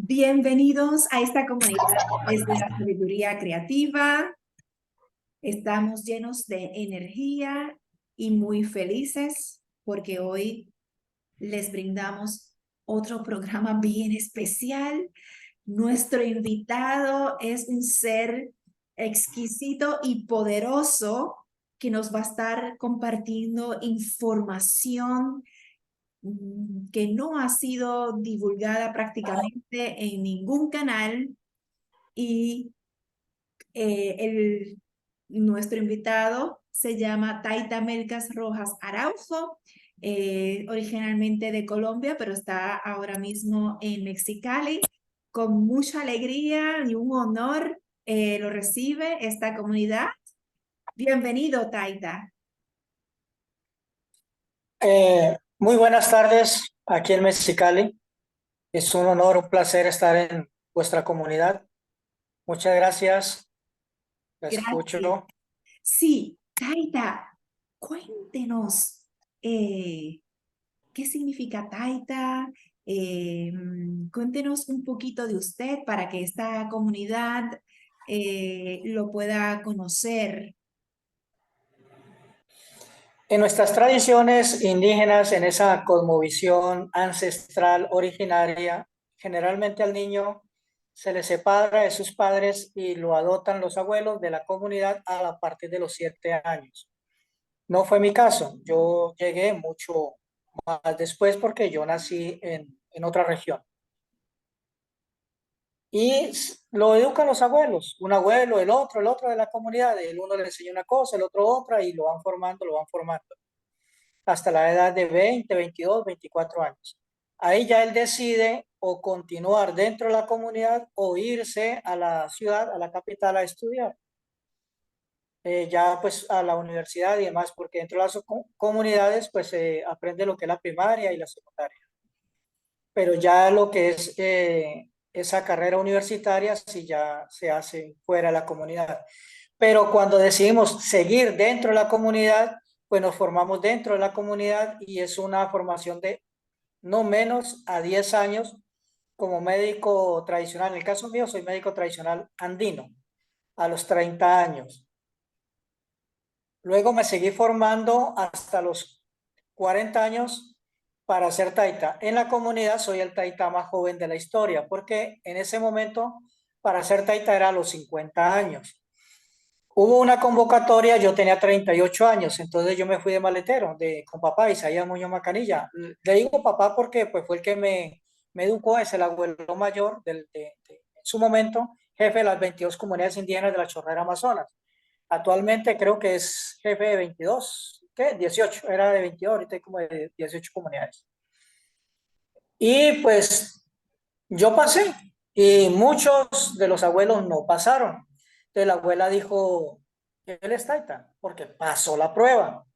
Bienvenidos a esta comunidad desde la sabiduría creativa. Estamos llenos de energía y muy felices porque hoy les brindamos otro programa bien especial. Nuestro invitado es un ser exquisito y poderoso que nos va a estar compartiendo información que no ha sido divulgada prácticamente en ningún canal y nuestro invitado se llama Taita Melcas Rojas Araujo, originalmente de Colombia, pero está ahora mismo en Mexicali. Con mucha alegría y un honor lo recibe esta comunidad. Bienvenido, Taita. Muy buenas tardes aquí en Mexicali. Es un honor, un placer estar en vuestra comunidad. Muchas gracias. La Gracias. escucho. Sí, Taita, cuéntenos, eh, ¿qué significa Taita? Cuéntenos un poquito de usted para que esta comunidad lo pueda conocer. En nuestras tradiciones indígenas, en esa cosmovisión ancestral originaria, generalmente al niño se le separa de sus padres y lo adoptan los abuelos de la comunidad a partir de los 7 años. No fue mi caso. Yo llegué mucho más después porque yo nací en otra región. Y lo educan los abuelos, un abuelo, el otro de la comunidad, el uno le enseña una cosa, el otro otra, y lo van formando, hasta la edad de 20, 22, 24 años. Ahí ya él decide o continuar dentro de la comunidad o irse a la ciudad, a la capital a estudiar, ya pues a la universidad y demás, porque dentro de las comunidades pues se aprende lo que es la primaria y la secundaria, pero ya lo que es esa carrera universitaria sí ya se hace fuera de la comunidad. Pero cuando decidimos seguir dentro de la comunidad, pues nos formamos dentro de la comunidad y es una formación de no menos a 10 años como médico tradicional. En el caso mío, soy médico tradicional andino a los 30 años. Luego me seguí formando hasta los 40 años para ser taita. En la comunidad soy el taita más joven de la historia, porque en ese momento para ser taita era a los 50 años. Hubo una convocatoria, yo tenía 38 años, entonces yo me fui de maletero con papá Isaías Muñoz Macanilla. Le digo papá porque pues, fue el que me educó, es el abuelo mayor en su momento, jefe de las 22 comunidades indígenas de la Chorrera Amazonas. Actualmente creo que es jefe de 22, ¿qué? 18, era de 22, ahorita hay como de 18 comunidades. Y pues yo pasé y muchos de los abuelos no pasaron. Entonces la abuela dijo, él es taita, porque pasó la prueba.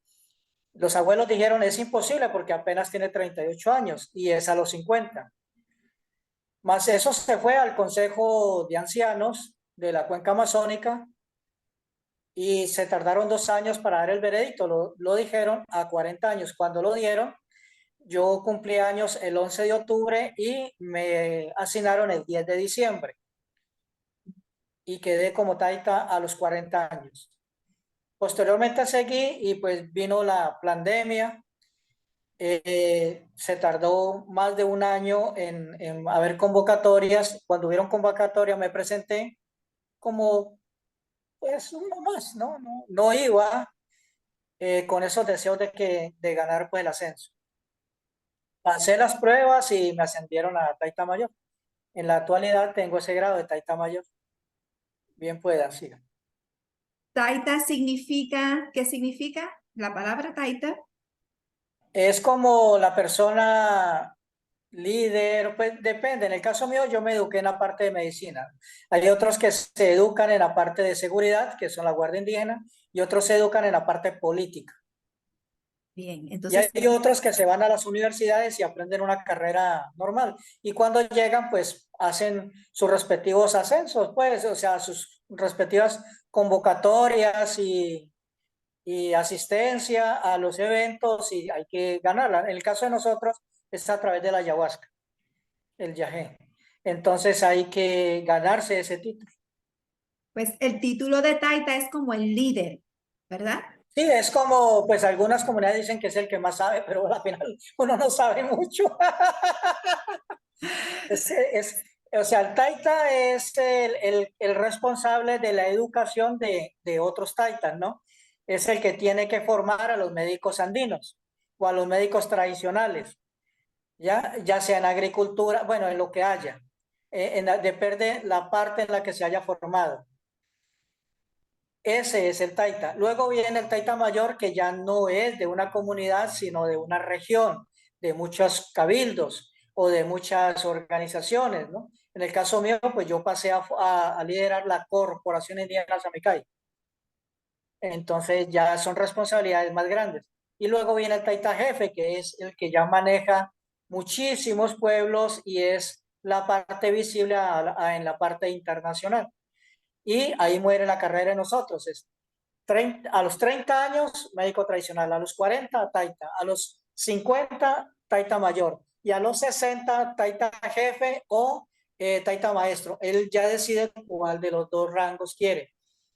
Los abuelos dijeron, es imposible porque apenas tiene 38 años y es a los 50. Más eso se fue al Consejo de Ancianos de la Cuenca Amazónica y se tardaron 2 años para dar el veredicto. Lo dijeron a 40 años. Cuando lo dieron, yo cumplí años el 11 de octubre y me asignaron el 10 de diciembre y quedé como taita a los 40 años. Posteriormente seguí y pues vino la pandemia. Se tardó más de un año en haber convocatorias. Cuando hubieron convocatorias me presenté como pues uno más, ¿no? No iba con esos deseos de ganar pues el ascenso. Pasé las pruebas y me ascendieron a taita mayor. En la actualidad tengo ese grado de taita mayor. Bien pueda, siga. Taita significa, ¿qué significa la palabra Taita? Es como la persona líder, pues depende. En el caso mío, yo me eduqué en la parte de medicina. Hay otros que se educan en la parte de seguridad, que son la Guardia Indígena, y otros se educan en la parte política. Bien, Y entonces, hay otros que se van a las universidades y aprenden una carrera normal. Y cuando llegan, pues hacen sus respectivos ascensos, pues, o sea, sus respectivas convocatorias y asistencia a los eventos y hay que ganarla. En el caso de nosotros es a través de la ayahuasca, el yagé. Entonces hay que ganarse ese título. Pues el título de taita es como el líder, ¿verdad? Sí, es como, pues algunas comunidades dicen que es el que más sabe, pero al final uno no sabe mucho. O sea, el taita es el responsable de la educación de otros taitas, ¿no? Es el que tiene que formar a los médicos andinos o a los médicos tradicionales, ya sea en agricultura, bueno, en lo que haya, depende la parte en la que se haya formado. Ese es el taita. Luego viene el taita mayor, que ya no es de una comunidad, sino de una región, de muchos cabildos o de muchas organizaciones, ¿no? En el caso mío, pues yo pasé a liderar la Corporación Indígena Samicay. Entonces ya son responsabilidades más grandes. Y luego viene el taita jefe, que es el que ya maneja muchísimos pueblos y es la parte visible en la parte internacional. Y ahí muere la carrera de nosotros. Es 30, a los 30 años, médico tradicional, a los 40, taita, a los 50, taita mayor, y a los 60, taita jefe o taita maestro. Él ya decide cuál de los dos rangos quiere.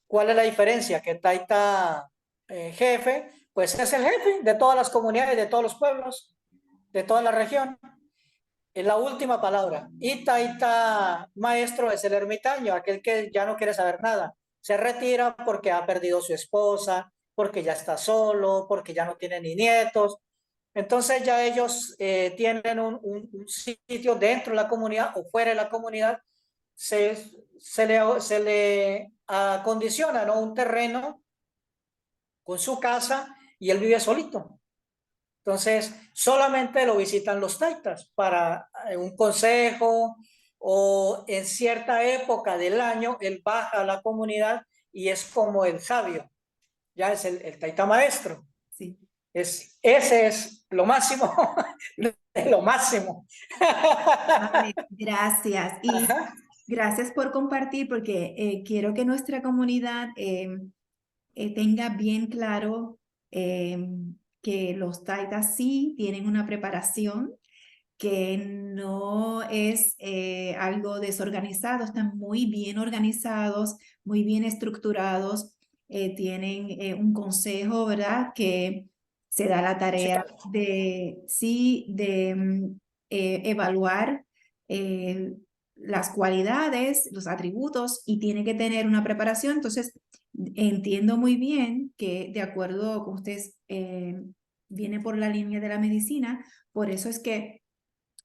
¿Cuál es la diferencia? Que taita jefe, pues es el jefe de todas las comunidades, de todos los pueblos, de toda la región. Es la última palabra. Y taita maestro es el ermitaño, aquel que ya no quiere saber nada. Se retira porque ha perdido su esposa, porque ya está solo, porque ya no tiene ni nietos. Entonces ya ellos tienen un sitio dentro de la comunidad o fuera de la comunidad. Se, se le acondiciona, ¿no? Un terreno con su casa y él vive solito. Entonces, solamente lo visitan los taitas para un consejo o en cierta época del año, él baja a la comunidad y es como el sabio, ya es el taita maestro. Sí. Ese es lo máximo, lo máximo. Vale, gracias. Y Ajá, gracias por compartir porque quiero que nuestra comunidad tenga bien claro que los taitas sí tienen una preparación, que no es algo desorganizado, están muy bien organizados, muy bien estructurados, tienen un consejo, ¿verdad? Que se da la sí, tarea de, sí, de evaluar eh, las cualidades, los atributos y tiene que tener una preparación. Entonces, entiendo muy bien que de acuerdo con ustedes, viene por la línea de la medicina, por eso es que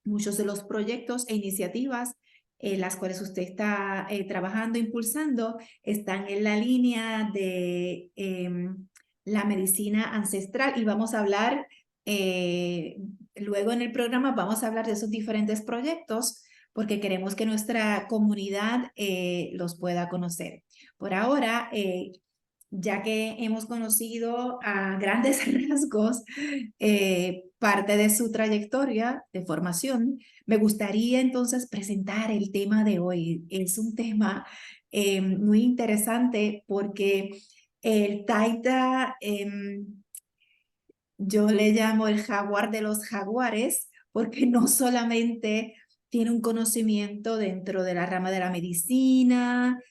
muchos de los proyectos e iniciativas en las cuales usted está trabajando, impulsando, están en la línea de la medicina ancestral y vamos a hablar, luego en el programa vamos a hablar de esos diferentes proyectos porque queremos que nuestra comunidad los pueda conocer. Por ahora, ya que hemos conocido a grandes rasgos parte de su trayectoria de formación, me gustaría entonces presentar el tema de hoy. Es un tema muy interesante porque el taita, yo le llamo el jaguar de los jaguares, porque no solamente tiene un conocimiento dentro de la rama de la medicina,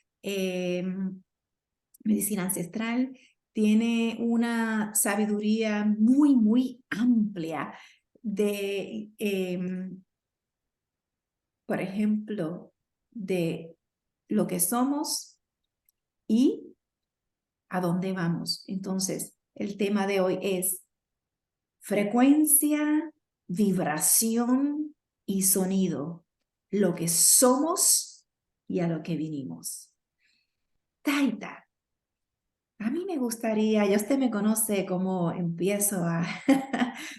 medicina ancestral, tiene una sabiduría muy, muy amplia de, por ejemplo, de lo que somos y a dónde vamos. Entonces, el tema de hoy es frecuencia, vibración y sonido, lo que somos y a lo que vinimos. Taita. A mí me gustaría, ya usted me conoce cómo empiezo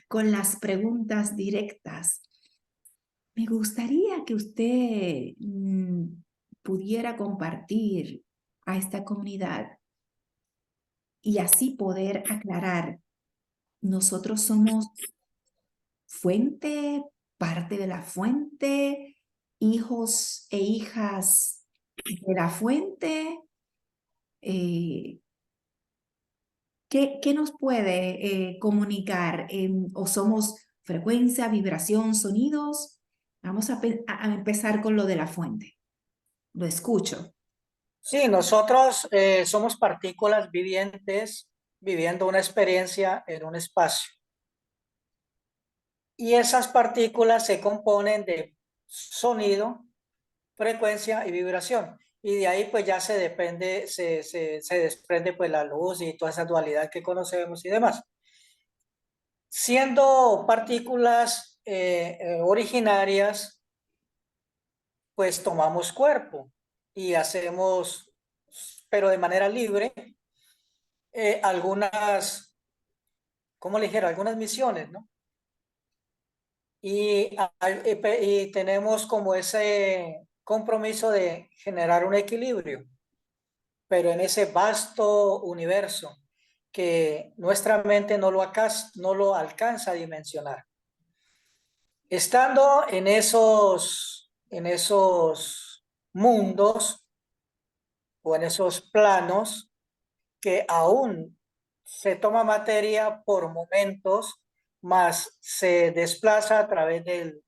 con las preguntas directas. Me gustaría que usted pudiera compartir a esta comunidad y así poder aclarar. Nosotros somos fuente, parte de la fuente, hijos e hijas de la fuente. Eh, ¿Qué nos puede comunicar? ¿O somos frecuencia, vibración, sonidos? Vamos a empezar con lo de la fuente. Lo escucho. Sí, nosotros somos partículas vivientes viviendo una experiencia en un espacio. Y esas partículas se componen de sonido, frecuencia y vibración. Y de ahí pues ya se desprende pues la luz y toda esa dualidad que conocemos y demás. Siendo partículas originarias, pues tomamos cuerpo y hacemos, pero de manera libre, algunas, ¿cómo le dijera? Algunas misiones, ¿no? Y tenemos como ese compromiso de generar un equilibrio, pero en ese vasto universo que nuestra mente no lo alcanza a dimensionar. Estando en esos mundos o en esos planos que aún se toma materia por momentos, más se desplaza a través del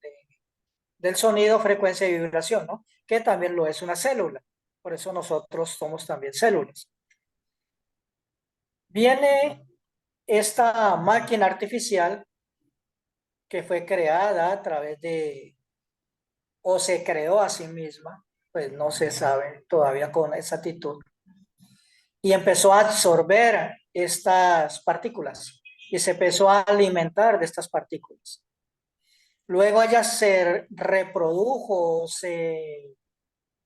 sonido, frecuencia y vibración, ¿no? Que también lo es una célula. Por eso nosotros somos también células. Viene esta máquina artificial que fue creada a través o se creó a sí misma, pues no se sabe todavía con exactitud, y empezó a absorber estas partículas y se empezó a alimentar de estas partículas. Luego ella se reprodujo, se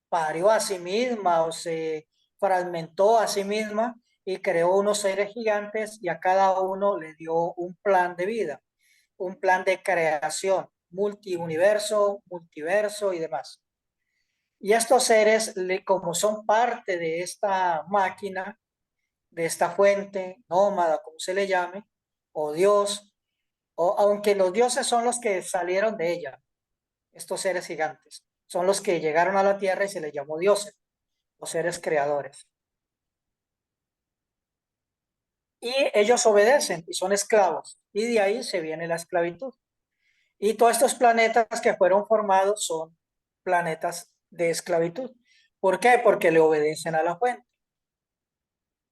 parió a sí misma o se fragmentó a sí misma y creó unos seres gigantes y a cada uno le dio un plan de vida, un plan de creación, multiuniverso, multiverso y demás. Y estos seres, como son parte de esta máquina, de esta fuente, nómada, como se le llame, o Dios, o aunque los dioses son los que salieron de ella, estos seres gigantes, son los que llegaron a la tierra y se les llamó dioses, o seres creadores. Y ellos obedecen y son esclavos, y de ahí se viene la esclavitud. Y todos estos planetas que fueron formados son planetas de esclavitud. ¿Por qué? Porque le obedecen a la fuente.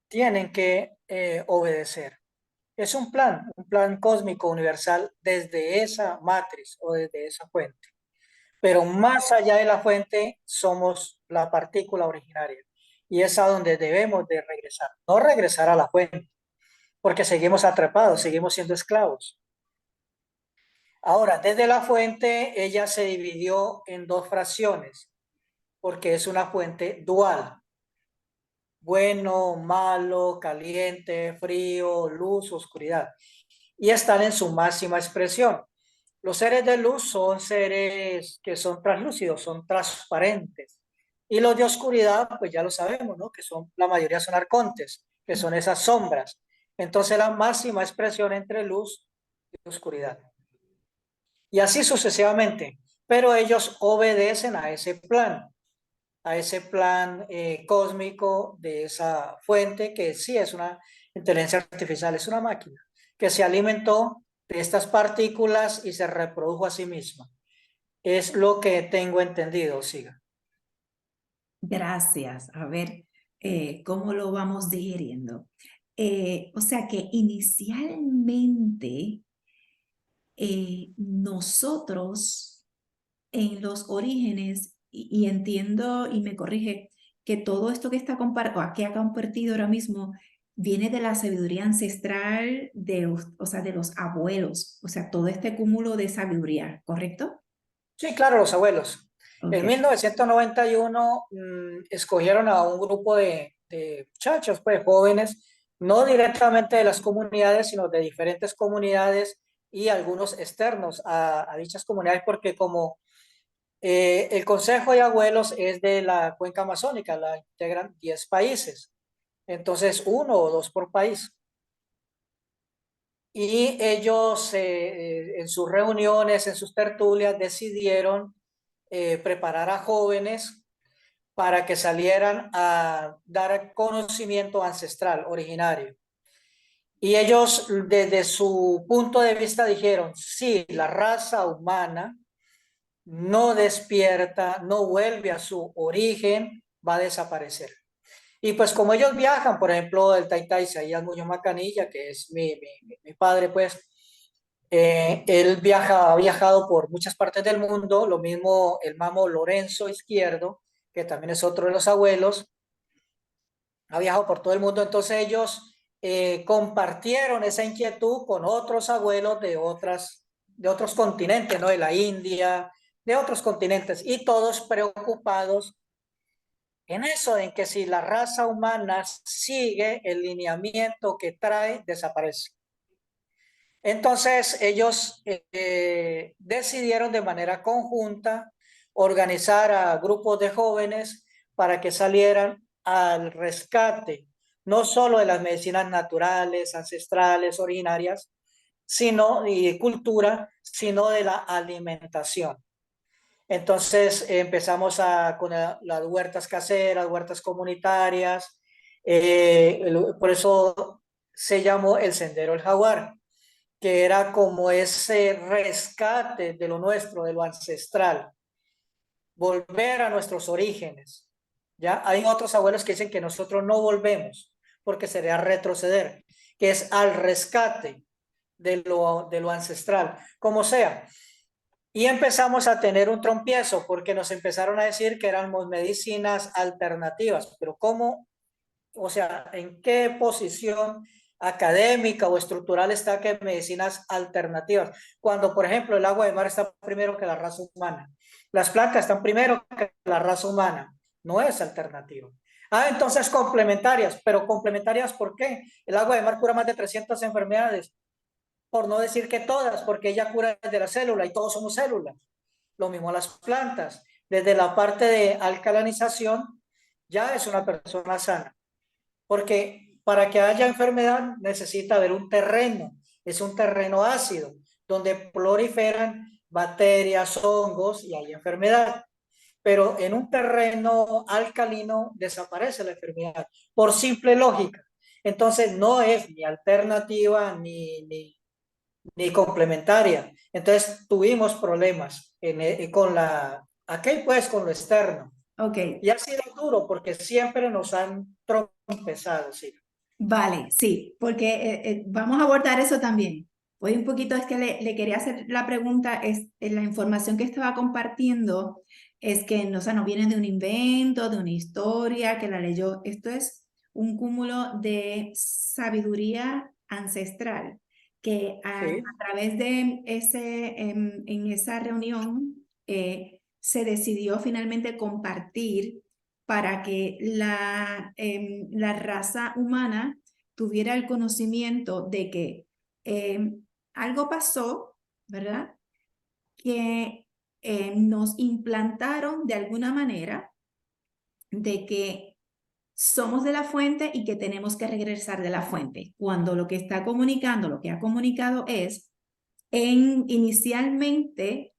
Tienen que obedecer. Es un plan cósmico universal desde esa matriz o desde esa fuente. Pero más allá de la fuente somos la partícula originaria y es a donde debemos de regresar. No regresar a la fuente, porque seguimos atrapados, seguimos siendo esclavos. Ahora, desde la fuente ella se dividió en dos fracciones, porque es una fuente dual. Bueno, malo, caliente, frío, luz, oscuridad. Y están en su máxima expresión. Los seres de luz son seres que son translúcidos, son transparentes. Y los de oscuridad, pues ya lo sabemos, ¿no? Que son, la mayoría son arcontes, que son esas sombras. Entonces la máxima expresión entre luz y oscuridad. Y así sucesivamente. Pero ellos obedecen a ese plan cósmico de esa fuente que sí es una inteligencia artificial, es una máquina que se alimentó de estas partículas y se reprodujo a sí misma. Es lo que tengo entendido, siga. Gracias. A ver, ¿cómo lo vamos digiriendo? O sea que inicialmente nosotros en los orígenes, y entiendo y me corrige, que todo esto que que ha compartido ahora mismo viene de la sabiduría ancestral o sea, de los abuelos, o sea, todo este cúmulo de sabiduría, ¿correcto? Sí, claro, los abuelos. Ok. En 1991 escogieron a un grupo de muchachos, pues jóvenes, no directamente de las comunidades, sino de diferentes comunidades y algunos externos a dichas comunidades, porque como el Consejo de Abuelos es de la cuenca amazónica, la integran 10 países, entonces uno o dos por país. Y ellos en sus reuniones, en sus tertulias, decidieron preparar a jóvenes para que salieran a dar conocimiento ancestral, originario. Y ellos, desde su punto de vista, dijeron, sí, la raza humana no despierta, no vuelve a su origen, va a desaparecer. Y pues como ellos viajan, por ejemplo, el Taita Isaías Muñoz Macanilla, que es mi padre, pues él ha viajado por muchas partes del mundo, lo mismo el mamo Lorenzo Izquierdo, que también es otro de los abuelos, ha viajado por todo el mundo, entonces ellos compartieron esa inquietud con otros abuelos de otros continentes, ¿no? De la India, de otros continentes, y todos preocupados en eso, en que si la raza humana sigue el lineamiento que trae, desaparece. Entonces ellos decidieron de manera conjunta organizar a grupos de jóvenes para que salieran al rescate, no solo de las medicinas naturales, ancestrales, originarias, sino y de cultura, sino de la alimentación. Entonces empezamos con las huertas caseras, huertas comunitarias, por eso se llamó el Sendero del Jaguar, que era como ese rescate de lo nuestro, de lo ancestral, volver a nuestros orígenes. ¿Ya? Hay otros abuelos que dicen que nosotros no volvemos, porque sería retroceder, que es al rescate de lo ancestral, como sea. Y empezamos a tener un trompiezo, porque nos empezaron a decir que éramos medicinas alternativas, pero ¿cómo? O sea, ¿en qué posición académica o estructural está que medicinas alternativas? Cuando, por ejemplo, el agua de mar está primero que la raza humana. Las plantas están primero que la raza humana. No es alternativo. Ah, entonces complementarias, pero complementarias ¿por qué? El agua de mar cura más de 300 enfermedades, por no decir que todas, porque ella cura desde la célula y todos somos células. Lo mismo las plantas. Desde la parte de alcalinización, ya es una persona sana, porque para que haya enfermedad necesita haber un terreno, es un terreno ácido, donde proliferan bacterias, hongos y hay enfermedad. Pero en un terreno alcalino desaparece la enfermedad, por simple lógica. Entonces no es ni alternativa ni complementaria. Entonces tuvimos problemas con aquel pues con lo externo. Ok, Y ha sido duro porque siempre nos han trompezado, sí. vale, sí, porque vamos a abordar eso también. Hoy un poquito es que le quería hacer la pregunta, es la información que estaba compartiendo es que no, o sea, no viene de un invento, de una historia que la leyó. Esto es un cúmulo de sabiduría ancestral que a Sí, través de en esa reunión se decidió finalmente compartir para que la raza humana tuviera el conocimiento de que algo pasó, ¿verdad? Que nos implantaron de alguna manera de que somos de la fuente y que tenemos que regresar de la fuente, cuando lo que está comunicando, lo que ha comunicado es inicialmente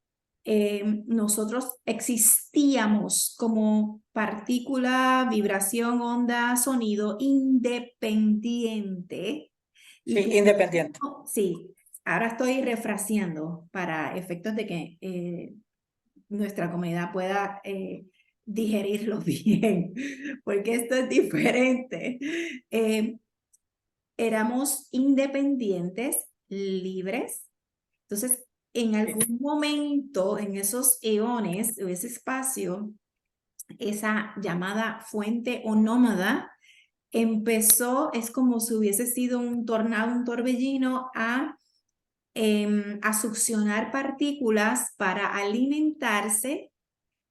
nosotros existíamos como partícula, vibración, onda, sonido independiente y sí, que independiente. sí, ahora estoy refraseando para efectos de que nuestra comunidad pueda digerirlo bien, porque esto es diferente. Eh, Éramos independientes, libres. Entonces, en Sí, algún momento, en esos eones o ese espacio, esa llamada fuente o nómada empezó, es como si hubiese sido un tornado, un torbellino, a succionar partículas para alimentarse,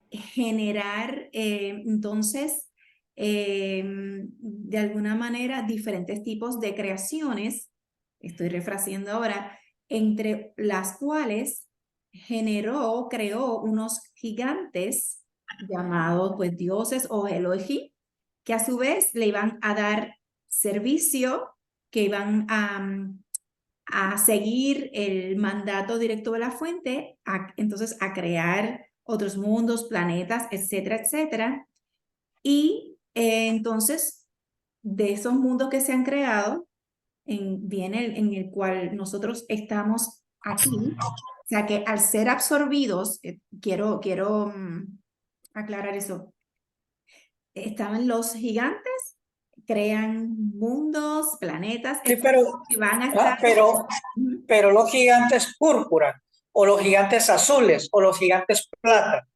generar entonces de alguna manera diferentes tipos de creaciones, estoy refraseando ahora, entre las cuales creó unos gigantes llamados pues dioses o Elohim, que a su vez le iban a dar servicio, que iban a seguir el mandato directo de la fuente, entonces a crear otros mundos, planetas, etcétera, etcétera. Y entonces, de esos mundos que se han creado, viene en el cual nosotros estamos aquí, sea que al ser absorbidos, quiero aclarar eso, estaban los gigantes, crean mundos, planetas, Sí, etcétera, que van a estar... Ujú. pero los gigantes púrpura, o los gigantes azules, o los gigantes plata,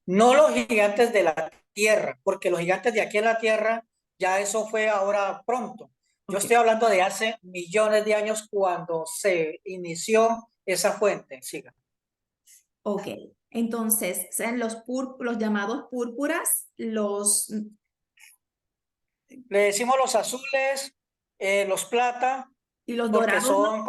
no los gigantes de la Tierra, porque los gigantes de aquí en la Tierra, ya eso fue ahora pronto. Yo Ok, estoy hablando de hace millones de años cuando se inició esa fuente. Siga. ok. Entonces, sean los llamados púrpuras, Le decimos los azules, los plata, y los porque dorados, ¿no?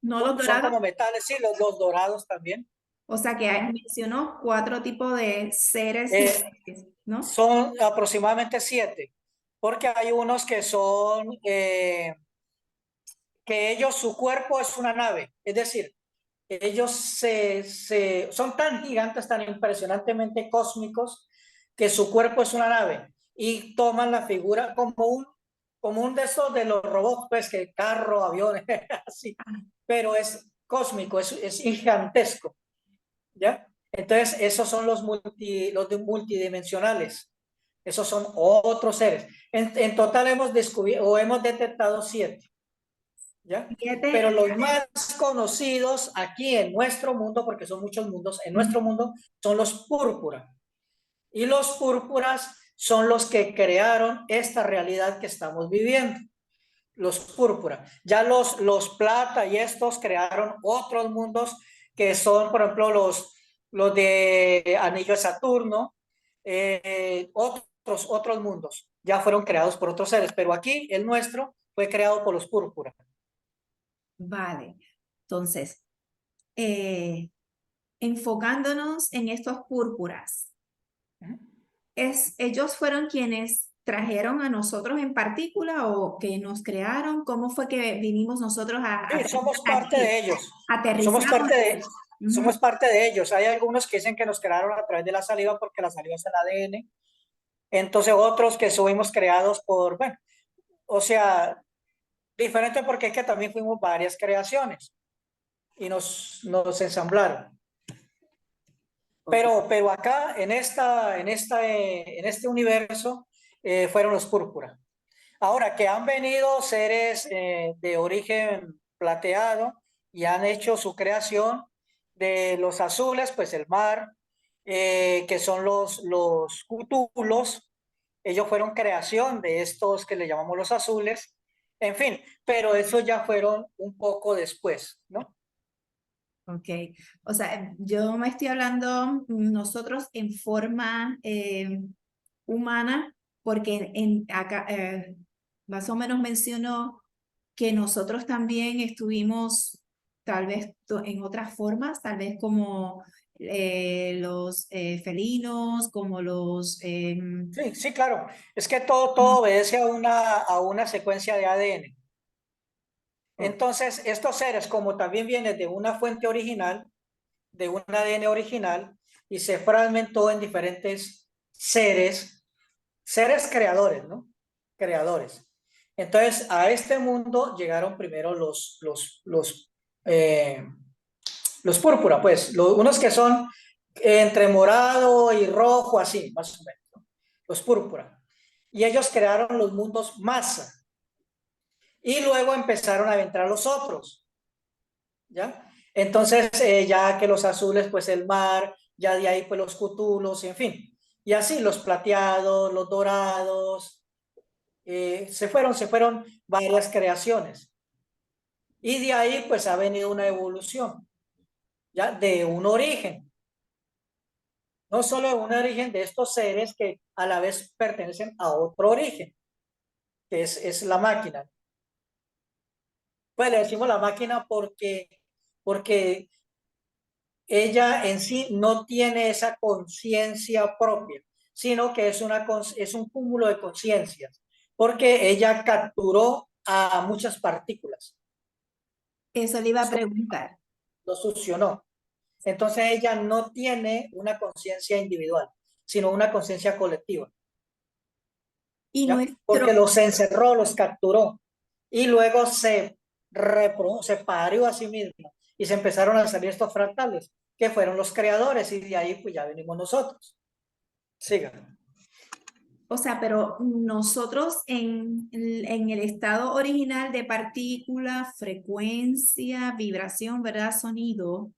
No los son dorados. como metales, sí, los dorados también. O sea que Ujú. mencionó 4 tipos de seres Eh, gigantes, ¿no? Son aproximadamente 7, porque hay unos que son, que ellos, su cuerpo es una nave, es decir, ellos son tan gigantes, tan impresionantemente cósmicos, que su cuerpo es una nave y toman la figura como un de esos de los robots, pues que carro, aviones, así, pero es cósmico, es gigantesco, ¿ya? Entonces, esos son multidimensionales. Esos son otros seres. En total hemos descubierto o hemos detectado 7, ¿ya? Pero 7. los más conocidos aquí en nuestro mundo, porque son muchos mundos, en nuestro mundo son los púrpura. Y los púrpuras son los que crearon esta realidad que estamos viviendo. Los púrpura. Ya los plata y estos crearon otros mundos que son, por ejemplo, los de Anillo de Saturno, otros mundos ya fueron creados por otros seres, pero aquí el nuestro fue creado por los púrpura. Vale. Entonces, eh, enfocándonos en estos púrpuras, ¿ellos fueron quienes trajeron a nosotros en partícula o que nos crearon? ¿Cómo fue que vinimos nosotros a Sí, aterrizar somos parte aquí? de ellos. Somos Aterrizamos. parte de, Ujú. somos parte de ellos. Hay algunos que dicen que nos crearon a través de la saliva porque la saliva es el ADN. Entonces otros que fuimos creados por, bueno, o sea, diferente porque es que también fuimos varias creaciones y nos ensamblaron. Ok. Pero acá, en este universo, fueron los púrpura. Ahora, que han venido seres de origen plateado y han hecho su creación de los azules, pues el mar, que son los cútulos, ellos fueron creación de estos que le llamamos los azules, en fin, pero eso ya fueron un poco después, ¿no? Ok, o sea, yo me estoy hablando nosotros en forma humana, porque acá más o menos mencionó que nosotros también estuvimos tal vez en otras formas, tal vez como los felinos, como los... Sí, sí, claro. Es que todo obedece a una secuencia de ADN. oh, Entonces, estos seres, como también vienen de una fuente original, de un ADN original, y se fragmentó en diferentes seres creadores, ¿no? Creadores. Entonces, a este mundo llegaron primero eh, los púrpura, pues, unos que son entre morado y rojo, así, más o menos, ¿no? Los púrpura. Y ellos crearon los mundos masa. Y luego empezaron a entrar los otros, ¿ya? Entonces, ya que los azules, pues el mar, ya de ahí, pues los cutulos, en fin. Y así, los plateados, los dorados, se fueron varias creaciones. Y de ahí, pues ha venido una evolución, ya de un origen, no solo de un origen de estos seres que a la vez pertenecen a otro origen, que es la máquina. Pues le decimos la máquina porque ella en sí no tiene esa conciencia propia, sino que es un cúmulo de conciencias, porque ella capturó a muchas partículas, eso le iba a preguntar. lo succionó. Entonces ella no tiene una conciencia individual, sino una conciencia colectiva, Y ¿ya? nuestro, Porque los encerró, los capturó y luego se parió a sí misma y se empezaron a salir estos fractales, que fueron los creadores, y de ahí pues ya venimos nosotros. Sigan. O sea, pero nosotros en el estado original de partícula, frecuencia, vibración, ¿verdad? Sonido,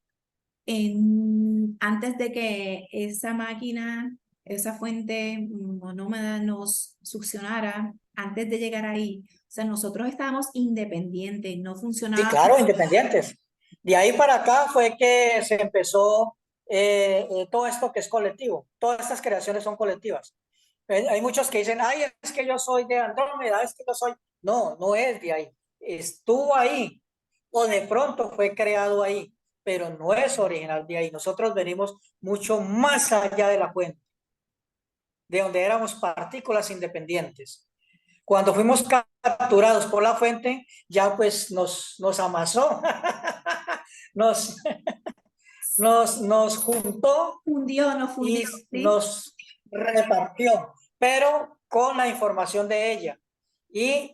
antes de que esa máquina, esa fuente monómada nos succionara, antes de llegar ahí, o sea, nosotros estábamos independientes, no Sí, funcionábamos. claro, independientes. De ahí para acá fue que se empezó todo esto que es colectivo. Todas estas creaciones son colectivas. Hay muchos que dicen, ay, es que yo soy de Andrómeda, es que yo soy. No, no es de ahí. Estuvo ahí o de pronto fue creado ahí, pero no es original de ahí. Nosotros venimos mucho más allá de la fuente, de donde éramos partículas independientes. Cuando fuimos capturados por la fuente, ya pues nos amasó, nos, nos juntó Nos fundió, y ¿sí? nos repartió, pero con la información de ella y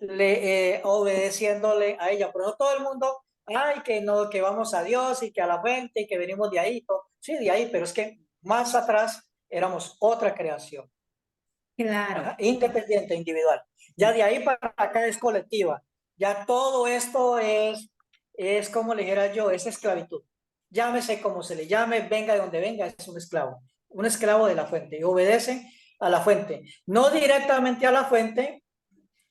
obedeciéndole a ella. Pero no todo el mundo, ay, que no, que vamos a Dios y que a la fuente y que venimos de ahí. Sí, de ahí, pero es que más atrás éramos otra creación. Claro. Ajá, independiente, individual. Ya de ahí para acá es colectiva. Ya todo esto es como le dijera yo, es esclavitud. Llámese como se le llame, venga de donde venga, es un esclavo de la fuente y obedece a la fuente. No directamente a la fuente,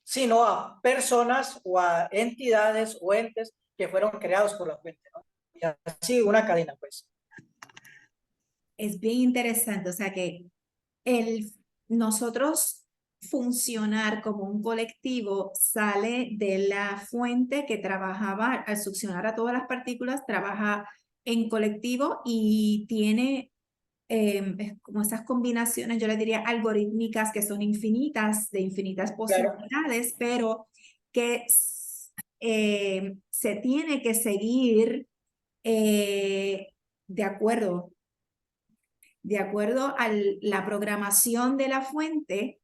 sino a personas o a entidades o entes que fueron creados por la fuente, ¿no? Y así una cadena, pues. Es bien interesante, o sea que el, nosotros funcionar como un colectivo sale de la fuente que trabajaba al succionar a todas las partículas, trabaja en colectivo y tiene como esas combinaciones, yo le diría algorítmicas que son infinitas, de infinitas Claro. posibilidades, pero que se tiene que seguir eh, de acuerdo a la programación de la fuente,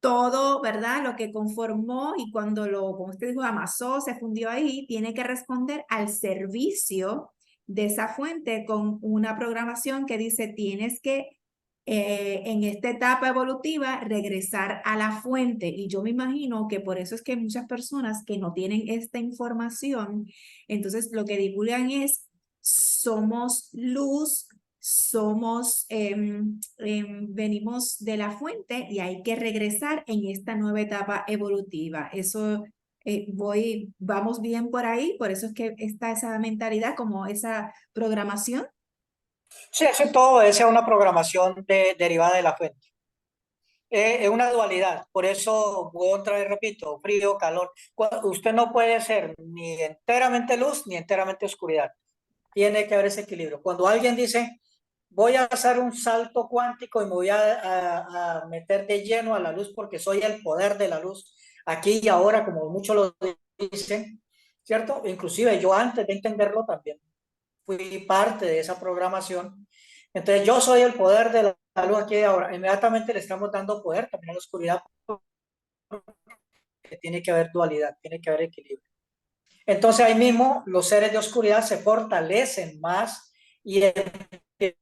todo, ¿verdad? Lo que conformó y cuando como usted dijo, amasó, se fundió ahí, tiene que responder al servicio de esa fuente con una programación que dice, tienes que en esta etapa evolutiva regresar a la fuente. Y yo me imagino que por eso es que muchas personas que no tienen esta información, entonces lo que divulgan es, somos luz, venimos de la fuente y hay que regresar en esta nueva etapa evolutiva. Eso vamos bien por ahí, por eso es que está esa mentalidad, como esa programación. Sí, eso todo es una programación derivada de la fuente. Es una dualidad, por eso otra vez repito, frío, calor. Usted no puede ser ni enteramente luz ni enteramente oscuridad. Tiene que haber ese equilibrio. Cuando alguien dice, voy a hacer un salto cuántico y me voy a meter de lleno a la luz porque soy el poder de la luz, aquí y ahora, como muchos lo dicen, ¿cierto? Inclusive yo antes de entenderlo también fui parte de esa programación. Entonces yo soy el poder de la luz aquí y ahora. Inmediatamente le estamos dando poder también a la oscuridad, que tiene que haber dualidad, tiene que haber equilibrio. Entonces ahí mismo los seres de oscuridad se fortalecen más y empiezan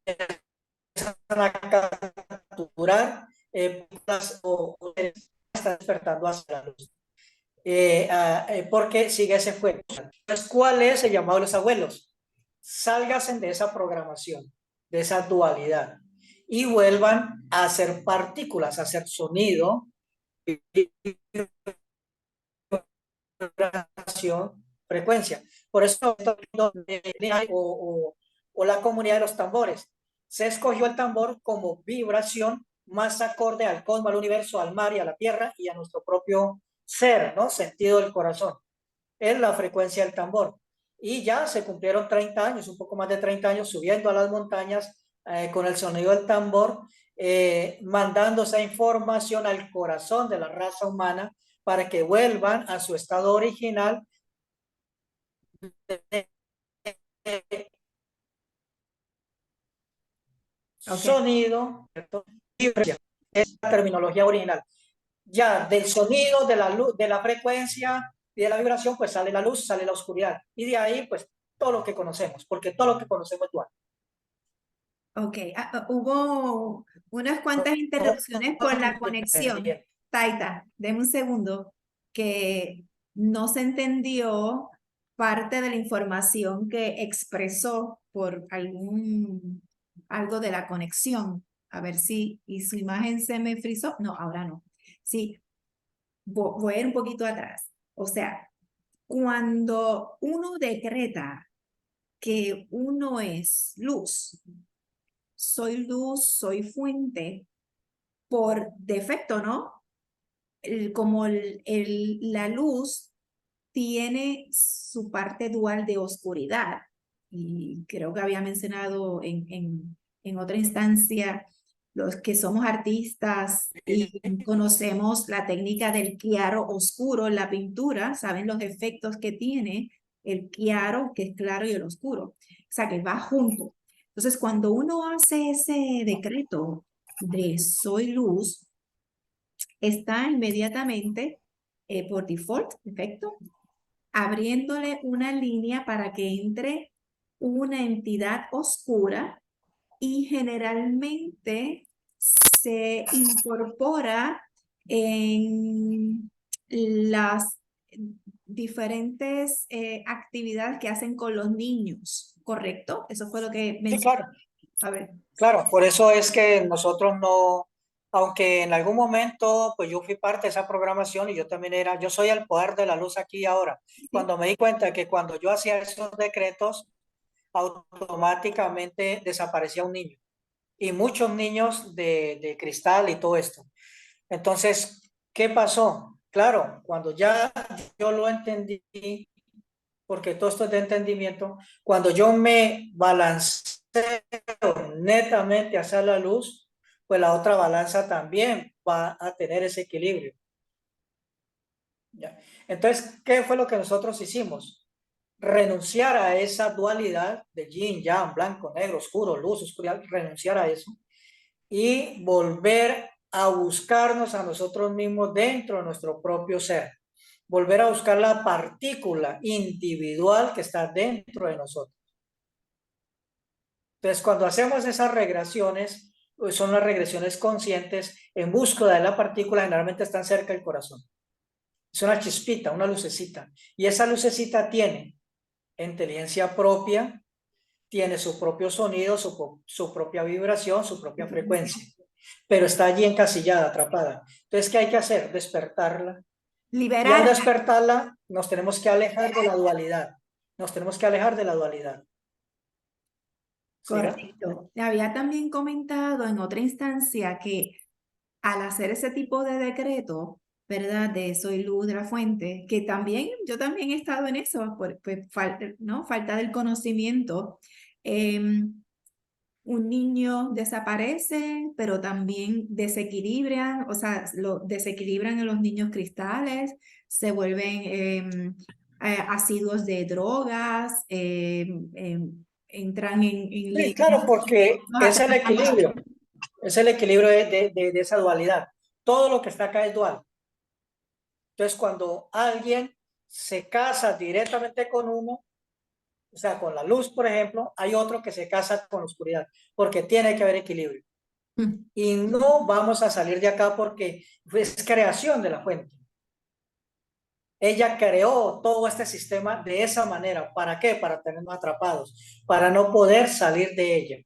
a capturar o están despertando hacia la luz. Porque sigue ese fuego. Entonces, ¿cuál es el llamado de los abuelos? Sálganse de esa programación, de esa dualidad y vuelvan a hacer partículas, a hacer sonido, vibración, frecuencia. Por eso o la comunidad de los tambores. Se escogió el tambor como vibración más acorde al cosmos, al universo, al mar y a la tierra y a nuestro propio ser, ¿no? Sentido del corazón. Es la frecuencia del tambor. Y ya se cumplieron 30 años, un poco más de 30 años, subiendo a las montañas con el sonido del tambor, mandando esa información al corazón de la raza humana para que vuelvan a su estado original de Okay. sonido, es la terminología original. Ya del sonido, de la luz, de la frecuencia y de la vibración, pues sale la luz, sale la oscuridad. Y de ahí, pues todo lo que conocemos, porque todo lo que conocemos es dual. Ok, hubo unas cuantas interrupciones por la conexión. Taita, deme un segundo, que no se entendió parte de la información que expresó por algo de la conexión. A ver si, y su imagen se me frizó. No, ahora no. Sí, voy a ir un poquito atrás. O sea, cuando uno decreta que uno es luz, soy fuente, por defecto, ¿no? Como la luz tiene su parte dual de oscuridad, y creo que había mencionado en otra instancia, los que somos artistas y conocemos la técnica del claro oscuro en la pintura, saben los efectos que tiene el claro, que es claro, y el oscuro. O sea, que va junto. Entonces, cuando uno hace ese decreto de soy luz, está inmediatamente, por default, efecto, abriéndole una línea para que entre una entidad oscura, y generalmente se incorpora en las diferentes actividades que hacen con los niños, ¿correcto? Eso fue lo que Sí, mencioné. claro, A ver. claro, por eso es que nosotros no, aunque en algún momento, pues yo fui parte de esa programación y yo también era, yo soy el poder de la luz aquí y ahora. Sí. Cuando me di cuenta que cuando yo hacía esos decretos, automáticamente desaparecía un niño y muchos niños de cristal y todo esto. Entonces, ¿qué pasó? Claro, cuando ya yo lo entendí, porque todo esto es de entendimiento, cuando yo me balanceo netamente hacia la luz, pues la otra balanza también va a tener ese equilibrio. ¿Ya? Entonces, ¿qué fue lo que nosotros hicimos? Renunciar a esa dualidad de yin, yang, blanco, negro, oscuro, luz, oscuridad, renunciar a eso y volver a buscarnos a nosotros mismos dentro de nuestro propio ser. Volver a buscar la partícula individual que está dentro de nosotros. Entonces, cuando hacemos esas regresiones, pues son las regresiones conscientes en búsqueda de la partícula, generalmente están cerca del corazón. Es una chispita, una lucecita. Y esa lucecita tiene inteligencia propia, tiene su propio sonido, su propia vibración, su propia frecuencia, pero está allí encasillada, atrapada. Entonces, ¿qué hay que hacer? Despertarla. Y al Liberar. despertarla, nos tenemos que alejar de la dualidad. Nos tenemos que alejar de la dualidad. ¿Siga? Correcto. Había también comentado en otra instancia que al hacer ese tipo de decreto, ¿verdad? De soy luz de la fuente, que también, yo también he estado en eso, por pues, falta, ¿no? Falta del conocimiento. Un niño desaparece, pero también desequilibran, o sea, lo desequilibran en los niños cristales, se vuelven asiduos de drogas, entran en Sí, claro, porque líneas. es el equilibrio de esa dualidad. Todo lo que está acá es dual. Entonces, cuando alguien se casa directamente con uno, o sea, con la luz, por ejemplo, hay otro que se casa con la oscuridad, porque tiene que haber equilibrio. Y no vamos a salir de acá porque es creación de la fuente. Ella creó todo este sistema de esa manera. ¿Para qué? Para tenernos atrapados, para no poder salir de ella.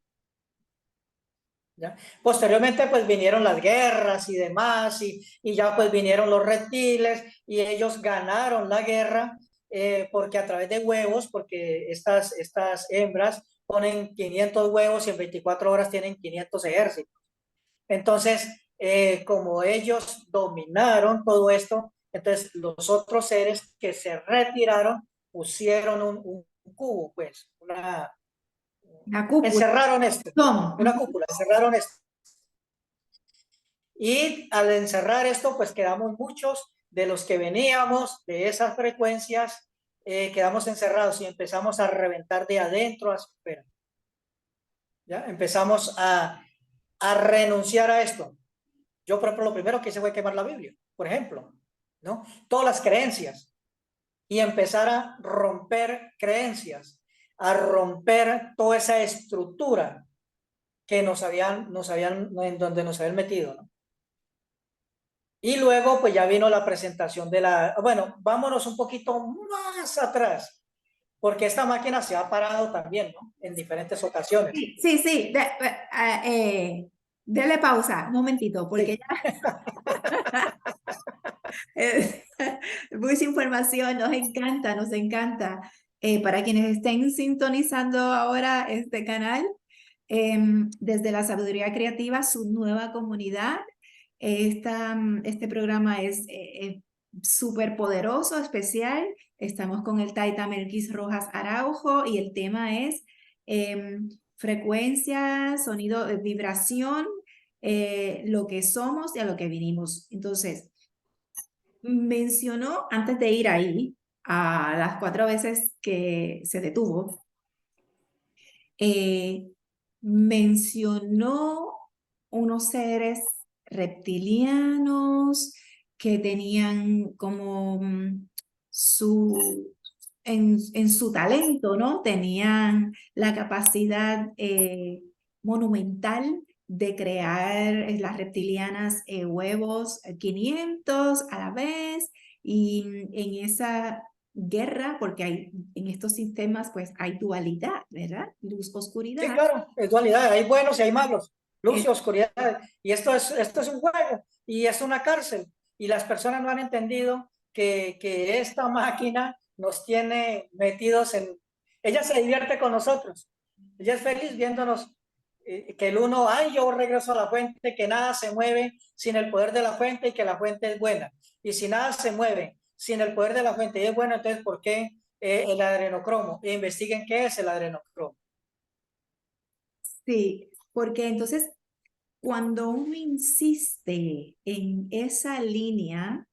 ¿Ya? Posteriormente pues vinieron las guerras y demás y ya pues vinieron los reptiles y ellos ganaron la guerra porque a través de huevos, porque estas hembras ponen 500 huevos y en 24 horas tienen 500 ejércitos. Entonces, como ellos dominaron todo esto, entonces los otros seres que se retiraron pusieron un cubo, pues, La cúpula. encerraron esto, ¿Cómo? una cúpula, encerraron esto. Y al encerrar esto, pues quedamos muchos de los que veníamos de esas frecuencias, quedamos encerrados y empezamos a reventar de adentro hacia afuera. ¿Ya? Empezamos a renunciar a esto. Yo, por ejemplo, lo primero que hice fue quemar la Biblia, por ejemplo, ¿no? Todas las creencias y empezar a romper creencias. a romper toda esa estructura que en donde nos habían metido, ¿no? Y luego pues ya vino la presentación de bueno, vámonos un poquito más atrás, porque esta máquina se ha parado también, ¿no? En diferentes ocasiones. Sí, sí, sí. Dele pausa, un momentito, porque Sí. ya mucha información, nos encanta, nos encanta. Para quienes estén sintonizando ahora este canal, desde la Sabiduría Creativa, su nueva comunidad, este programa es súper poderoso, especial. Estamos con el Taita Melquis Rojas Araujo y el tema es frecuencia, sonido, vibración, lo que somos y a lo que vinimos. Entonces, mencionó antes de ir ahí, a las 4 veces que se detuvo, mencionó unos seres reptilianos que tenían como en su talento, ¿no? Tenían la capacidad monumental de crear las reptilianas huevos 500 a la vez y en esa guerra, porque hay, en estos sistemas pues hay dualidad, ¿verdad? Luz, Sí, oscuridad. claro, es dualidad, hay buenos y hay malos, luz Es, y oscuridad, y esto es un juego, y es una cárcel, y las personas no han entendido que esta máquina nos tiene metidos ella se divierte con nosotros, ella es feliz viéndonos, que el uno, ay, yo regreso a la fuente, que nada se mueve sin el poder de la fuente y que la fuente es buena, y si nada se mueve sin el poder de la fuente y es bueno, entonces, ¿por qué el adrenocromo? E investiguen qué es el adrenocromo. sí, porque entonces cuando uno insiste en esa línea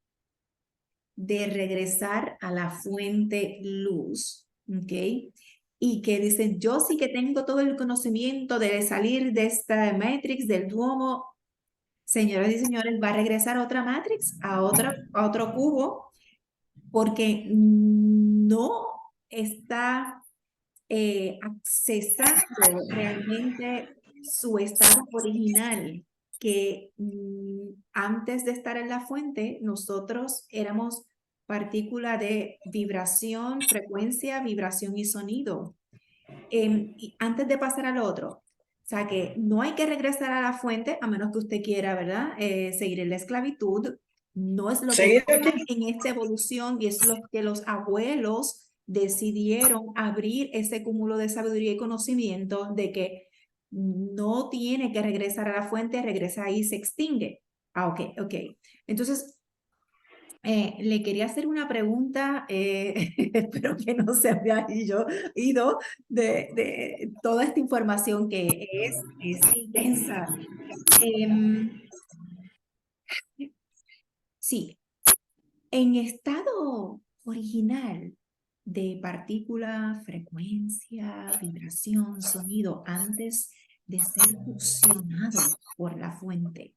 de regresar a la fuente luz, ¿ok? Y que dicen, yo sí que tengo todo el conocimiento de salir de esta Matrix, del Duomo, señoras y señores, va a regresar a otra Matrix, a otro cubo, porque no está accesando realmente su estado original, que antes de estar en la fuente, nosotros éramos partícula de vibración, frecuencia, vibración y sonido. Y antes de pasar al otro, o sea que no hay que regresar a la fuente a menos que usted quiera, ¿verdad? Seguir en la esclavitud. No es lo que Seguir toca aquí. en esta evolución y es lo que los abuelos decidieron abrir ese cúmulo de sabiduría y conocimiento de que no tiene que regresar a la fuente, regresa ahí y se extingue. Ah, ok, ok. Entonces, le quería hacer una pregunta, espero que no se haya ido de toda esta información que es intensa. Em, sí, en estado original de partícula, frecuencia, vibración, sonido, antes de ser fusionado por la fuente,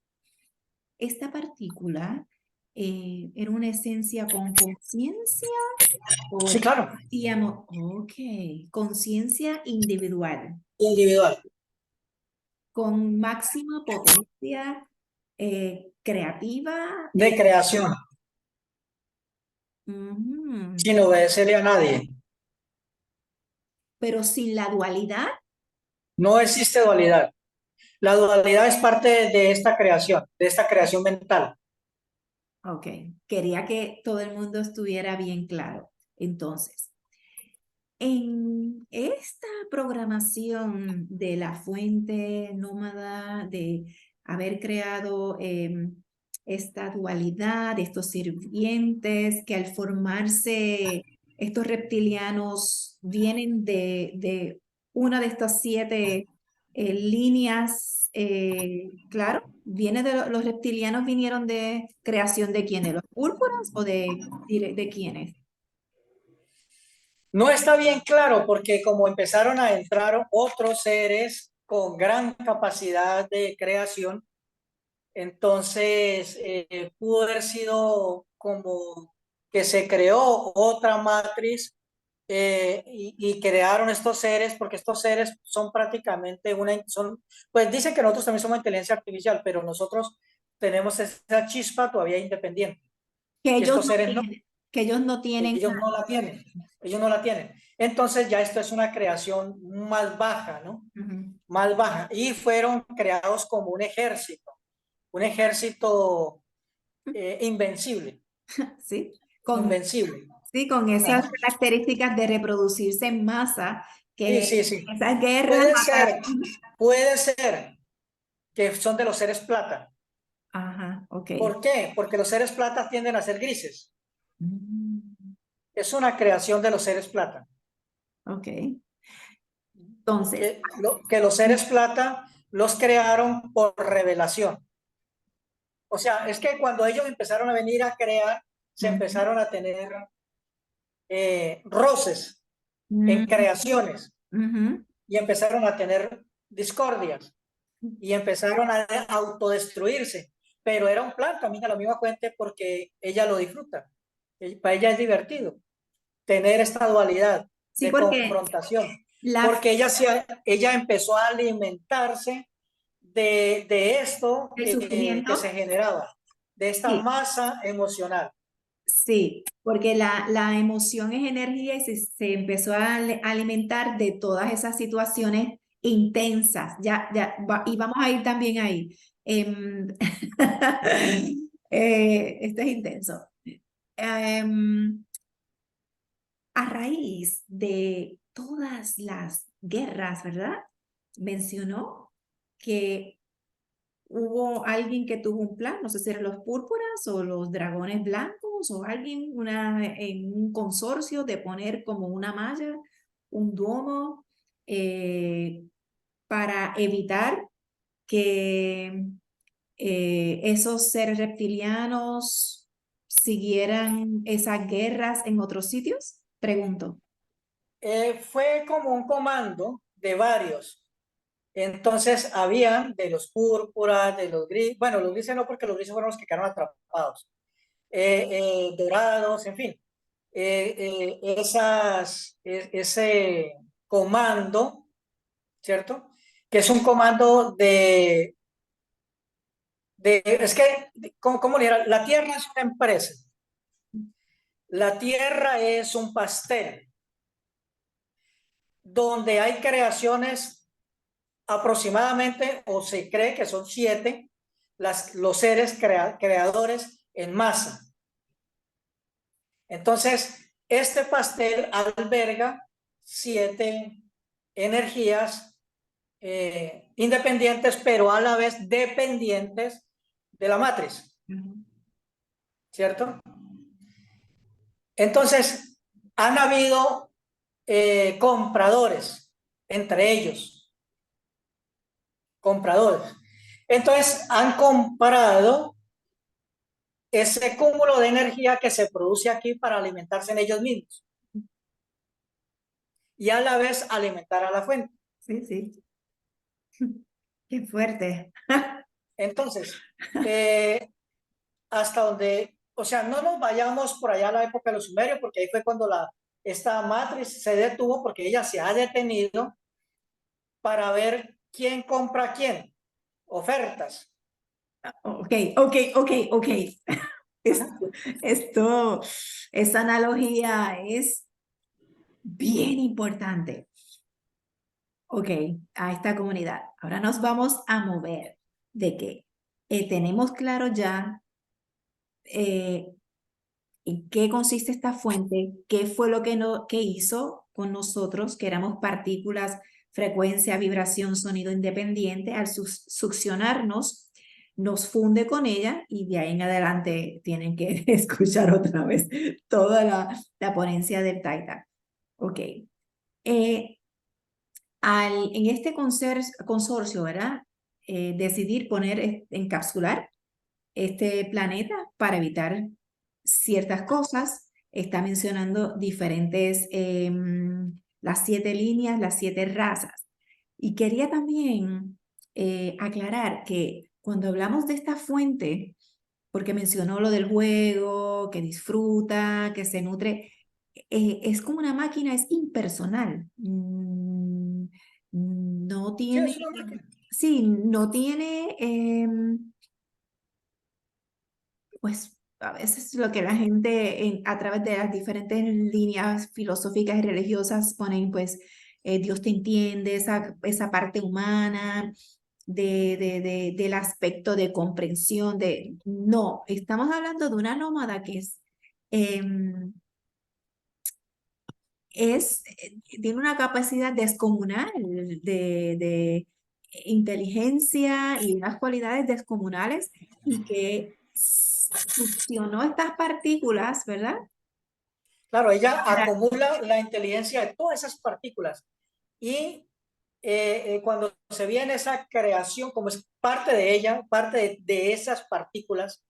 esta partícula era una esencia con conciencia. Sí, O claro, decíamos, ok, conciencia individual, individual, con máxima potencia creativa, de creación, ujú, sin obedecerle a nadie. pero sin la dualidad. No existe dualidad. La dualidad es parte de esta creación mental. Ok, quería que todo el mundo estuviera bien claro. Entonces, en esta programación de la fuente nómada, de haber creado esta dualidad, estos sirvientes que al formarse estos reptilianos vienen de una de estas 7 líneas, claro, los reptilianos vinieron de creación de quiénes, los púrpuras o de quiénes. No está bien claro porque como empezaron a entrar otros seres con gran capacidad de creación, entonces pudo haber sido como que se creó otra matriz y crearon estos seres, porque estos seres son prácticamente pues dicen que nosotros también somos inteligencia artificial, pero nosotros tenemos esa chispa todavía independiente, Que y ellos estos no seres no, tienen, que ellos no tienen. ellos no la tienen, ellos no la tienen. Entonces ya esto es una creación más baja, ¿no? Ujú. Más baja, y fueron creados como un ejército invencible, Sí, invencible. sí, con esas Ajá. características de reproducirse en masa, Sí, que sí, sí. esas guerras Puede ser, mataron. puede ser que son de los seres plata. Ajá, ok. ¿Por qué? Porque los seres plata tienden a ser grises. Mm, Es una creación de los seres plata. ok. Entonces, Que los seres plata los crearon por revelación. O sea, es que cuando ellos empezaron a venir a crear, se ujú, empezaron a tener roces en ujú, creaciones, ujú. y empezaron a tener discordias y empezaron a autodestruirse. Pero era un plan, camina la misma fuente, porque ella lo disfruta. Para ella es divertido tener esta dualidad Sí, de porque confrontación, la, porque ella empezó a alimentarse de esto el que se sufrimiento, generaba, de esta sí, masa emocional. sí, porque la emoción es energía y se empezó a alimentar de todas esas situaciones intensas. Y vamos a ir también ahí. Em, este es intenso. Em, a raíz de todas las guerras, ¿verdad? Mencionó que hubo alguien que tuvo un plan, no sé si eran los púrpuras o los dragones blancos o alguien en un consorcio de poner como una malla, un domo, eh, para evitar que esos seres reptilianos siguieran esas guerras en otros sitios? Pregunto. Fue como un comando de varios. Entonces, habían de los púrpuras, de los grises, bueno, los grises no, porque los grises fueron los que quedaron atrapados, dorados, en fin. Ese comando, ¿cierto? Que es un comando es que, ¿cómo le dirá? La Tierra es una empresa, la Tierra es un pastel, donde hay creaciones aproximadamente, o se cree que son 7, los seres creadores en masa. Entonces, este pastel alberga 7 energías independientes, pero a la vez dependientes de la matriz, Ujú. ¿cierto? Entonces, han habido compradores, entre ellos, compradores. Entonces, han comprado ese cúmulo de energía que se produce aquí para alimentarse en ellos mismos y a la vez alimentar a la fuente. Sí, sí. Qué fuerte. Entonces, hasta donde, o sea, no nos vayamos por allá a la época de los sumerios, porque ahí fue cuando esta matriz se detuvo, porque ella se ha detenido para ver quién compra a quién, ofertas. Ok, ok, ok, ok. Ajá. Esto, esto, esa analogía es bien importante. Ok, a esta comunidad. Ahora nos vamos a mover de que tenemos claro ya eh, en qué consiste esta fuente, qué fue lo que, no, que hizo con nosotros, que éramos partículas, frecuencia, vibración, sonido independiente, al succionarnos, nos funde con ella y de ahí en adelante tienen que escuchar otra vez toda la ponencia del Taita. Ok. En este consorcio, ¿verdad? Decidir poner, encapsular este planeta para evitar ciertas cosas. Está mencionando diferentes, las 7 líneas, las 7 razas. Y quería también aclarar que cuando hablamos de esta fuente, porque mencionó lo del juego, que disfruta, que se nutre, es como una máquina, es impersonal. No Sí, tiene, es una máquina. sí, no tiene, pues a veces lo que la gente a través de las diferentes líneas filosóficas y religiosas ponen, pues Dios te entiende, esa parte humana del aspecto de comprensión, no, estamos hablando de una nómada que em, tiene una capacidad descomunal de inteligencia y unas cualidades descomunales y que fusionó estas partículas, ¿verdad? Claro, ella Para- acumula la inteligencia de todas esas partículas y cuando se viene esa creación, como es parte de ella, parte de esas partículas,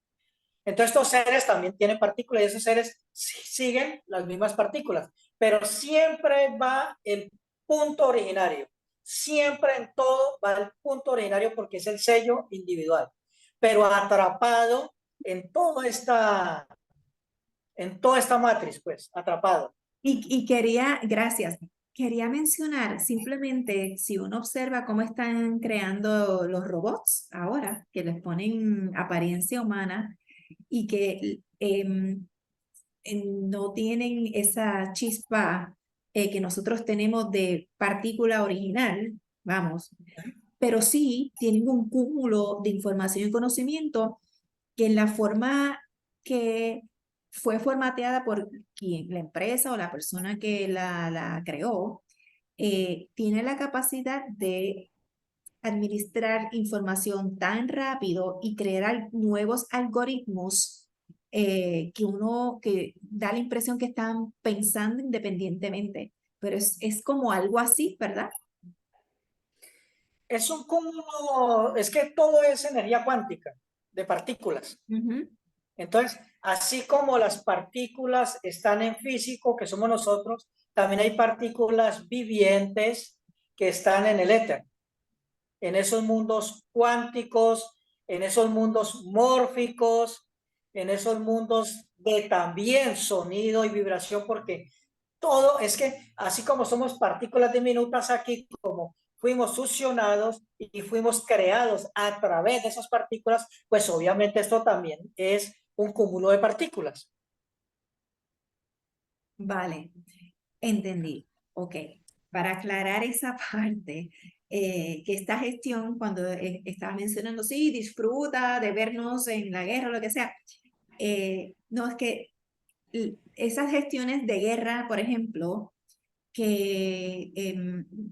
entonces estos seres también tienen partículas y esos seres siguen las mismas partículas, pero siempre va el punto originario, siempre en todo va el punto originario porque es el sello individual, pero atrapado en toda esta matriz, pues, atrapado. y gracias, quería mencionar simplemente si uno observa cómo están creando los robots ahora, que les ponen apariencia humana y que no tienen esa chispa que nosotros tenemos de partícula original, vamos, pero sí tienen un cúmulo de información y conocimiento que en la forma que fue formateada por quien, la empresa o la persona que la creó, tiene la capacidad de administrar información tan rápido y crear nuevos algoritmos que da la impresión que están pensando independientemente, pero es como algo así, ¿verdad? Es un cúmulo, es que todo es energía cuántica de partículas. Ujú. Entonces, así como las partículas están en físico, que somos nosotros, también hay partículas vivientes que están en el éter, en esos mundos cuánticos, en esos mundos mórficos, en esos mundos de también sonido y vibración, porque todo es que así como somos partículas diminutas aquí, como fuimos succionados y fuimos creados a través de esas partículas, pues obviamente esto también es un cúmulo de partículas. Vale, entendí. Ok, para aclarar esa parte, que esta gestión, cuando estaba mencionando, sí, disfruta de vernos en la guerra o lo que sea, no es que esas gestiones de guerra, por ejemplo, que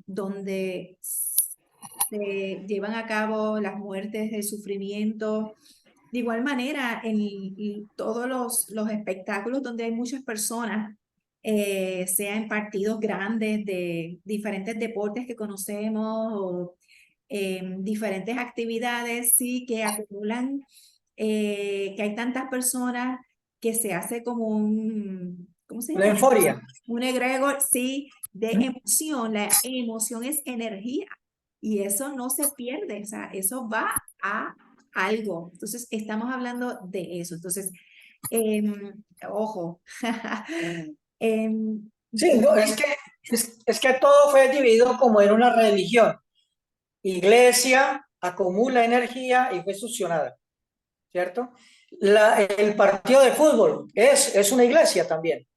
donde se llevan a cabo las muertes, el sufrimiento. De igual manera, en todos los espectáculos donde hay muchas personas, sea en partidos grandes de diferentes deportes que conocemos o diferentes actividades, sí, que acumulan, que hay tantas personas que se hace como ¿cómo se La llama? euforia. Un egregor, sí, de emoción. La emoción es energía y eso no se pierde, o sea, eso va a algo. Entonces, estamos hablando de eso. Entonces, ojo, em, Sí, no, es que todo fue dividido como en una religión. Iglesia acumula energía y fue succionada, ¿cierto? El partido de fútbol es una iglesia también,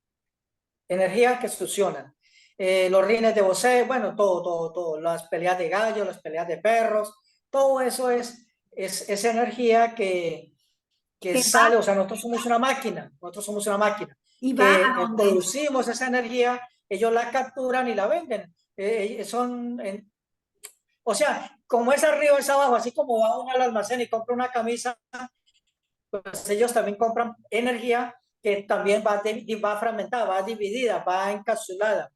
energía que succiona. Los rines de boxeo, bueno, todo, las peleas de gallos, las peleas de perros, todo eso es energía que que va sale, o sea, nosotros somos una máquina, y va que a donde, producimos esa energía, ellos la capturan y la venden. O sea, como es arriba es abajo, así como va uno al almacén y compra una camisa, pues ellos también compran energía que también va fragmentada, va dividida, va encapsulada.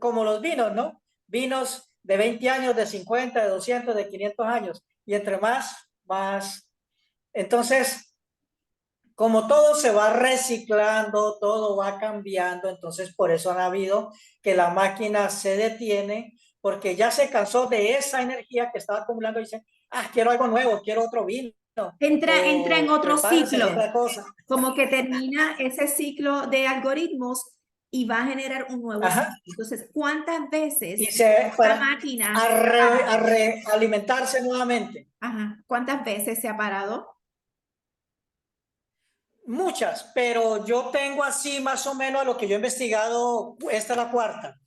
Como los vinos, ¿no? Vinos de 20 años, de 50, de 200, de 500 años. Y entre más. Entonces, como todo se va reciclando, todo va cambiando, entonces por eso han habido que la máquina se detiene porque ya se cansó de esa energía que estaba acumulando y dice, quiero algo nuevo, quiero otro vino entra en o otro prepárense ciclo, otra cosa. como que termina ese ciclo de algoritmos y va a generar un nuevo Ajá. ciclo. Entonces, ¿cuántas veces Y esta máquina, a realimentarse nuevamente. ajá, cuántas veces se ha parado? Muchas, pero yo tengo así más o menos a lo que yo he investigado, esta es la cuarta.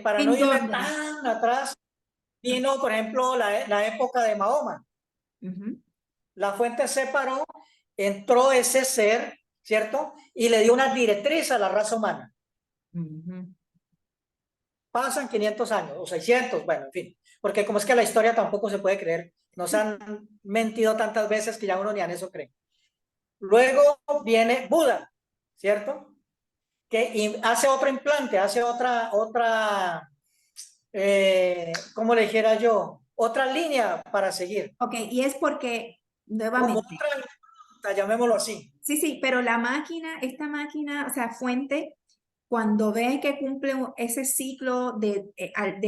Para no ¿En irme dónde? tan atrás, vino, por ejemplo, la época de Mahoma. Ujú, La fuente se paró, entró ese ser, ¿cierto? Y le dio una directriz a la raza humana. ujú. Pasan 500 años o 600, bueno, en fin, porque como es que la historia tampoco se puede creer, nos han mentido tantas veces que ya uno ni en eso cree. Luego viene Buda, ¿cierto? Que hace otro implante, hace ¿cómo le dijera yo? Otra línea para seguir, Ok, y es porque, como nuevamente, otra, llamémoslo así. sí, sí, pero la máquina, esta máquina, o sea, fuente, cuando ve que cumple ese ciclo de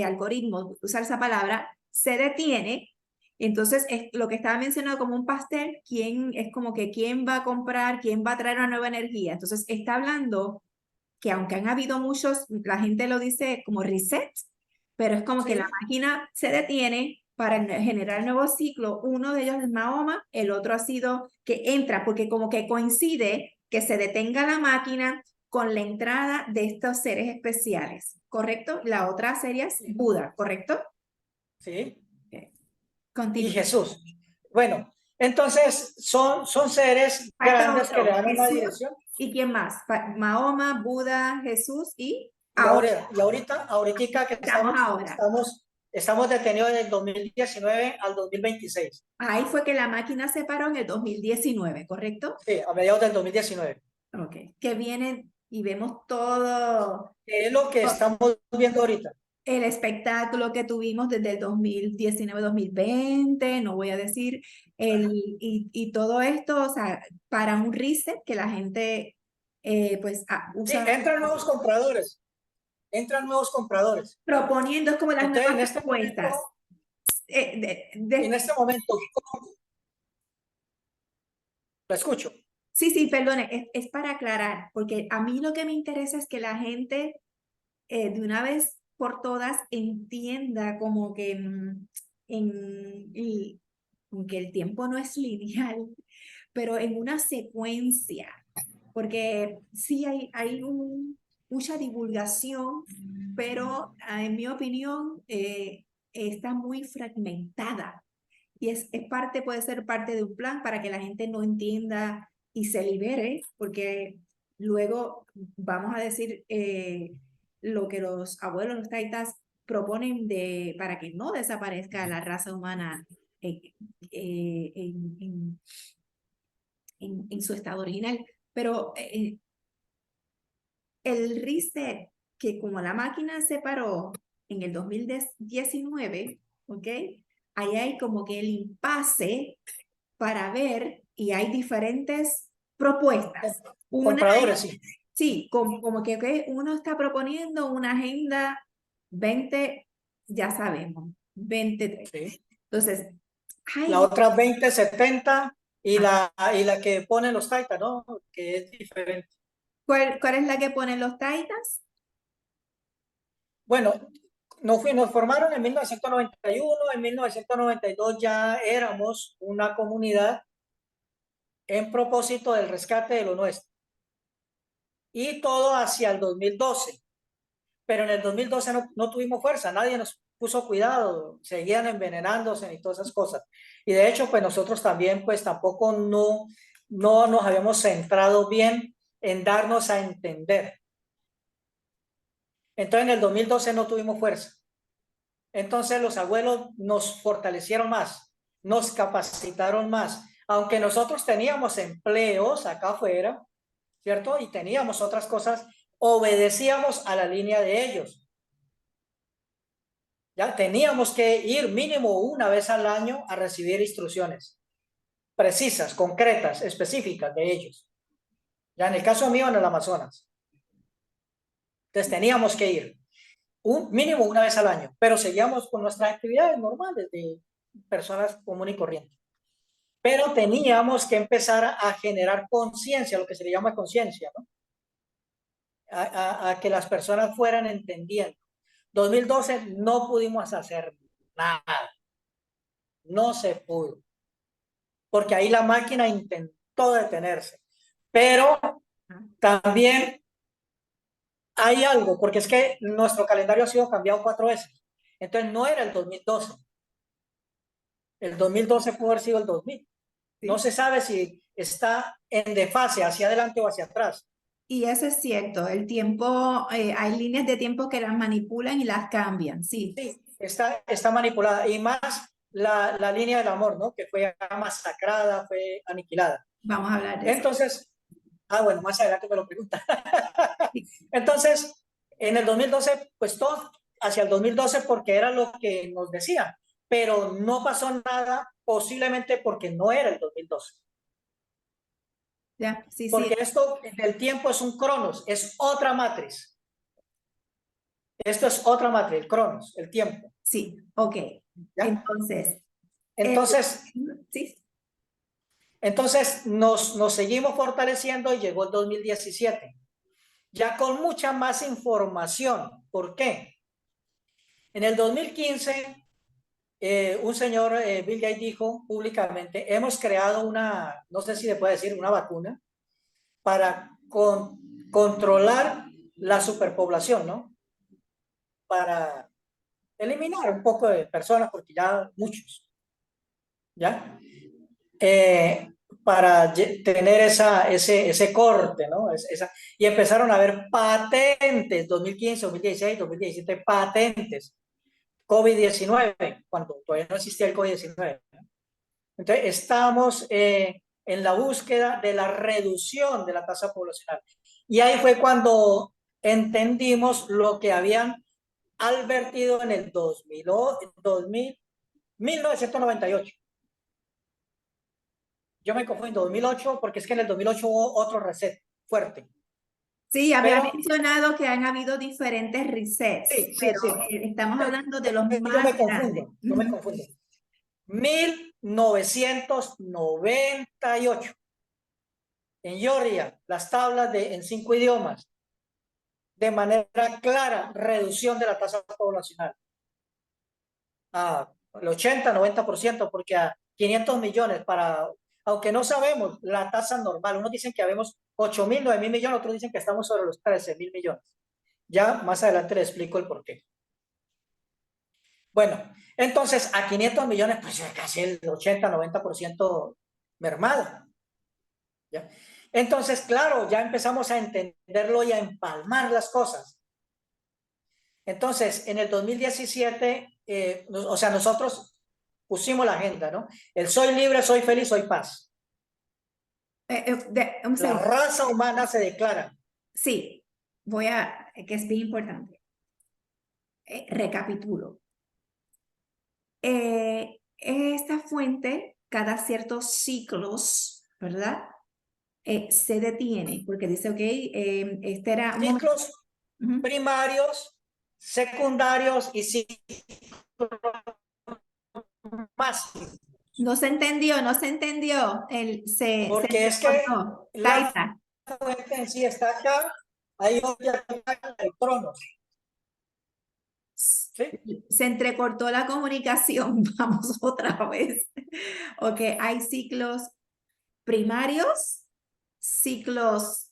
algoritmos, usar esa palabra, se detiene. Entonces, es lo que estaba mencionado como un pastel, quién es como que quién va a comprar, quién va a traer una nueva energía. Entonces, está hablando que aunque han habido muchos, la gente lo dice como reset, pero es como que la Sí, máquina se detiene para generar nuevo ciclo. Uno de ellos es Mahoma, el otro ha sido que entra, porque como que coincide que se detenga la máquina con la entrada de estos seres especiales, ¿correcto? La otra serie es Buda, ¿correcto? sí. Ok. Y Continúa. Jesús. Bueno, entonces son seres Falta grandes que le otro, dan una Jesús, dirección. ¿y quién más? Mahoma, Buda, Jesús y Y ahora ahorita que estamos ahora. estamos detenidos desde el 2019 al 2026. Ahí fue que la máquina se paró en el 2019, ¿correcto? Sí, a mediados del 2019. Ok. Que viene y vemos todo Es lo que estamos viendo ahorita. el espectáculo que tuvimos desde el 2019-2020, no voy a decir, y todo esto, o sea, para un reset que la gente pues Sí, usa, entran nuevos compradores. Entran nuevos compradores. proponiendo, es como las Entonces, nuevas propuestas. en este momento, lo escucho. Sí, sí, perdone, es para aclarar, porque a mí lo que me interesa es que la gente de una vez por todas entienda como que, como que el tiempo no es lineal, pero en una secuencia, porque sí hay mucha divulgación, pero en mi opinión está muy fragmentada y es parte, puede ser parte de un plan para que la gente no entienda y se libere, porque luego vamos a decir lo que los abuelos, los taitas proponen para que no desaparezca la raza humana eh, en su estado original. Pero el reset, que como la máquina se paró en el 2019, ¿ok? Ahí hay como que el impasse para ver y hay diferentes propuestas. Una Compradores, es, sí. sí, como que okay, uno está proponiendo una agenda 20, ya sabemos, 23. Sí. Entonces, La ay, otra 2070 ajá, y la que ponen los Taitas, ¿no? Que es diferente. ¿cuál es la que ponen los taitas? Bueno, nos formaron en 1991, en 1992 ya éramos una comunidad en propósito del rescate de lo nuestro. Y todo hacia el 2012. Pero en el 2012 no tuvimos fuerza, nadie nos puso cuidado, seguían envenenándose y todas esas cosas. Y de hecho, pues nosotros también, pues tampoco no nos habíamos centrado bien en darnos a entender. Entonces en el 2012 no tuvimos fuerza. Entonces los abuelos nos fortalecieron más, nos capacitaron más, aunque nosotros teníamos empleos acá afuera, ¿cierto? Y teníamos otras cosas, obedecíamos a la línea de ellos. Ya teníamos que ir mínimo una vez al año a recibir instrucciones precisas, concretas, específicas de ellos. Ya en el caso mío en el Amazonas. Entonces teníamos que ir un mínimo una vez al año, pero seguíamos con nuestras actividades normales de personas comunes y corrientes. Pero teníamos que empezar a generar conciencia, lo que se le llama conciencia, ¿no? a que las personas fueran entendiendo. 2012 no pudimos hacer nada, no se pudo, porque ahí la máquina intentó detenerse, pero también hay algo, porque es que nuestro calendario ha sido cambiado 4 veces, entonces no era el 2012, el 2012 pudo haber sido el 2000, no se sabe si está en desfase hacia adelante o hacia atrás. Y eso es cierto, el tiempo, hay líneas de tiempo que las manipulan y las cambian, sí. Sí, está manipulada, y más la línea del amor, ¿no? Que fue masacrada, fue aniquilada. Vamos a hablar de eso. Entonces, bueno, más adelante me lo pregunta. Sí. Entonces, en el 2012, pues todo hacia el 2012 porque era lo que nos decía, pero no pasó nada, posiblemente porque no era el 2012. Ya, sí, sí, Porque esto del tiempo es un cronos, es otra matriz. Esto es otra matriz, el cronos, el tiempo. sí, ok. ¿Ya? Entonces, Entonces, sí, nos seguimos fortaleciendo y llegó el 2017, ya con mucha más información. ¿Por qué? En el 2015, un señor, Bill Gates, dijo públicamente, hemos creado una, no sé si le puede decir, una vacuna para controlar la superpoblación, ¿no? Para eliminar un poco de personas, porque ya muchos, ¿ya? Para tener ese corte, ¿no? Y empezaron a haber patentes, 2015, 2016, 2017, patentes. COVID-19, cuando todavía no existía el COVID-19. Entonces, estamos en la búsqueda de la reducción de la tasa poblacional. Y ahí fue cuando entendimos lo que habían advertido en el 1998. Yo me confundo, 2008, porque es que en el 2008 hubo otro reset fuerte. sí, había Pero, mencionado que han habido diferentes resets, sí, sí, pero sí. estamos hablando de los Yo más me grandes. confundo, yo me confundo. 1998. En Georgia, las tablas en 5 idiomas, de manera clara, reducción de la tasa poblacional al 80-90%, porque a 500 millones aunque no sabemos la tasa normal, unos dicen que habemos 8.000, 9.000 millones, otros dicen que estamos sobre los 13.000 millones. Ya más adelante le explico el porqué. Bueno, entonces a 500 millones, pues casi el 80-90% mermado. ¿Ya? Entonces, claro, ya empezamos a entenderlo y a empalmar las cosas. Entonces, en el 2017, o sea, nosotros pusimos la agenda, ¿no? El soy libre, soy feliz, soy paz. Un La segundo. raza humana se declara. Sí, que es bien importante. Recapitulo. Esta fuente, cada ciertos ciclos, ¿verdad? Se detiene porque dice, ok, este era un momento. Ciclos primarios, secundarios y ciclos más. No se entendió, no se entendió. Se Porque es que entrecortó. la Taita, fuente en sí está acá, hay otra el cronos. ¿Sí? se entrecortó la comunicación. Vamos otra vez. Ok, hay ciclos primarios, ciclos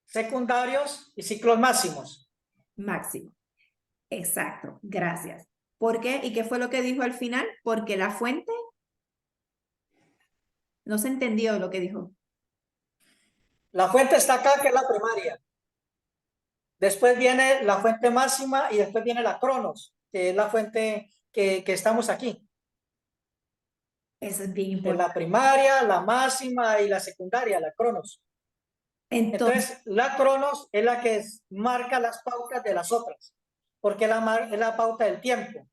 Secundarios y ciclos máximos. máximos. Exacto, gracias. ¿Por qué? ¿Y qué fue lo que dijo al final? Porque la fuente no se entendió lo que dijo. La fuente está acá, que es la primaria. Después viene la fuente máxima y después viene la cronos, que es la fuente que estamos aquí. Eso es bien En la importante. primaria, la máxima y la secundaria, la cronos. Entonces, Entonces, la cronos es la que marca las pautas de las otras, porque es la pauta del tiempo.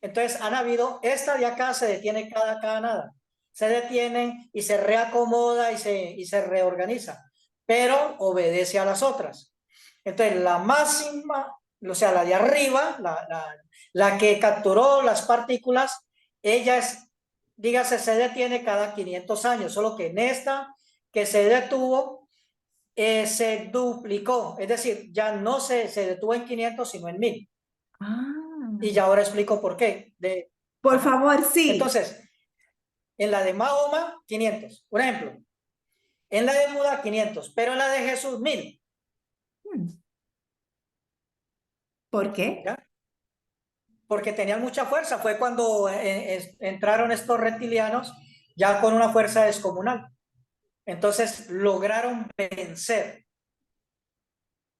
Entonces, han habido, esta de acá se detiene cada nada. Se detienen y se reacomoda y se reorganiza, pero obedece a las otras. Entonces, la máxima, o sea, la de arriba, la que capturó las partículas, ella es, dígase, se detiene cada 500 años, solo que en esta que se detuvo, se duplicó, es decir, ya no se detuvo en 500, sino en 1000. Y Ah, ya ahora explico por qué. por Ajá. favor, sí. Entonces, en la de Mahoma, 500. Por ejemplo, en la de Buda, 500, pero en la de Jesús, 1000. Hmm, ¿por qué? ¿Ya? Porque tenían mucha fuerza. Fue cuando entraron estos reptilianos ya con una fuerza descomunal. Entonces lograron vencer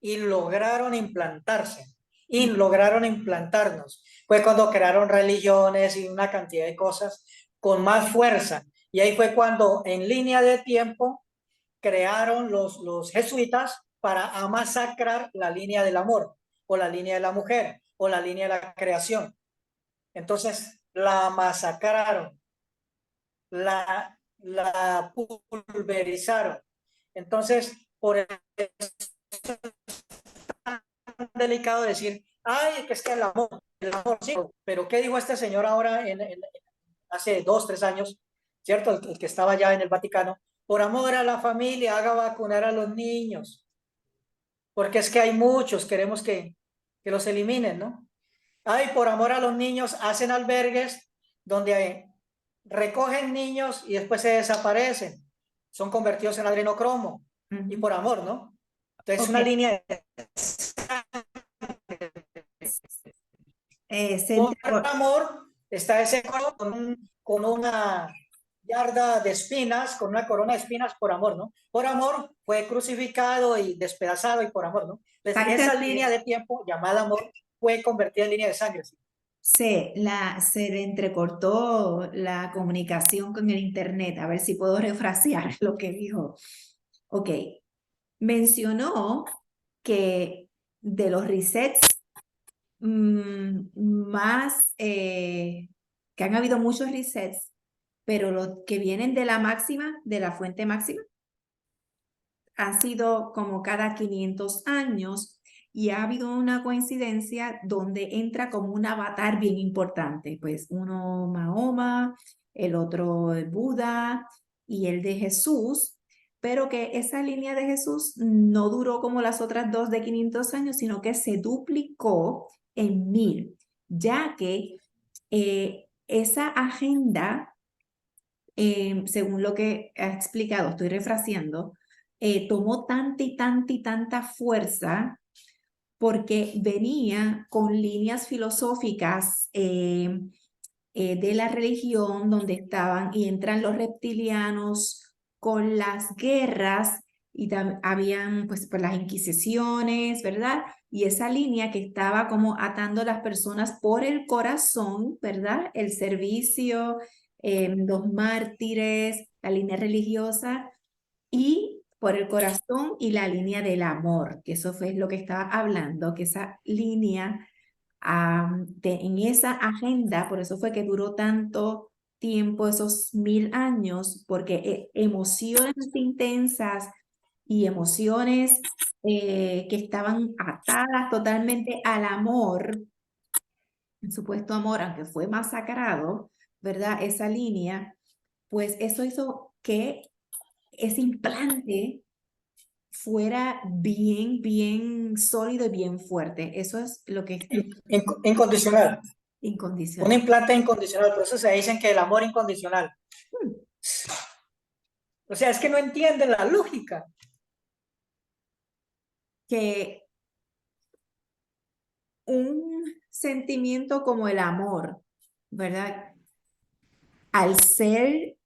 y lograron implantarse y lograron implantarnos. Fue cuando crearon religiones y una cantidad de cosas con más fuerza. Y ahí fue cuando en línea de tiempo crearon los jesuitas para masacrar la línea del amor o la línea de la mujer o la línea de la creación. Entonces la masacraron, la pulverizaron. Entonces, por eso es delicado decir, ay, que es que el amor, sí, pero ¿qué dijo este señor ahora hace 2, 3 años, ¿cierto? El que estaba ya en el Vaticano, por amor a la familia, haga vacunar a los niños, porque es que hay muchos, queremos que los eliminen, ¿no? Ay, por amor a los niños, hacen albergues donde recogen niños y después se desaparecen, son convertidos en adrenocromo, y Ujú. por amor, ¿no? Entonces, Ok. una línea de Se por entrecor- amor está ese con una yarda de espinas, con una corona de espinas por amor, ¿no? Por amor fue crucificado y despedazado y por amor, ¿no? Entonces, Taita, esa línea de tiempo llamada amor fue convertida en línea de sangre. ¿Sí? se le entrecortó la comunicación con el internet. A ver si puedo refrasear lo que dijo. Ok. Mencionó que de los resets más, que han habido muchos resets, pero los que vienen de la máxima, de la fuente máxima, han sido como cada 500 años y ha habido una coincidencia donde entra como un avatar bien importante, pues uno Mahoma, el otro Buda y el de Jesús, pero que esa línea de Jesús no duró como las otras dos de 500 años, sino que se duplicó en 1000, ya que esa agenda según lo que ha explicado, estoy refraseando, tomó tanta y tanta y tanta fuerza porque venía con líneas filosóficas de la religión donde estaban y entran los reptilianos con las guerras y habían pues las inquisiciones, ¿verdad? Y esa línea que estaba como atando a las personas por el corazón, ¿verdad? El servicio, los mártires, la línea religiosa y por el corazón y la línea del amor, que eso fue lo que estaba hablando, que esa línea en esa agenda, por eso fue que duró tanto tiempo, esos 1000 años, porque emociones intensas y emociones que estaban atadas totalmente al amor, el supuesto amor, aunque fue masacrado, ¿verdad? Esa línea, pues eso hizo que ese implante fuera bien, bien sólido y bien fuerte. Eso es lo que es Incondicional. Un incondicional. implante incondicional. Por eso se dicen que el amor incondicional. Hmm. O sea, es que no entienden la lógica. Que un sentimiento como el amor, ¿verdad? Al ser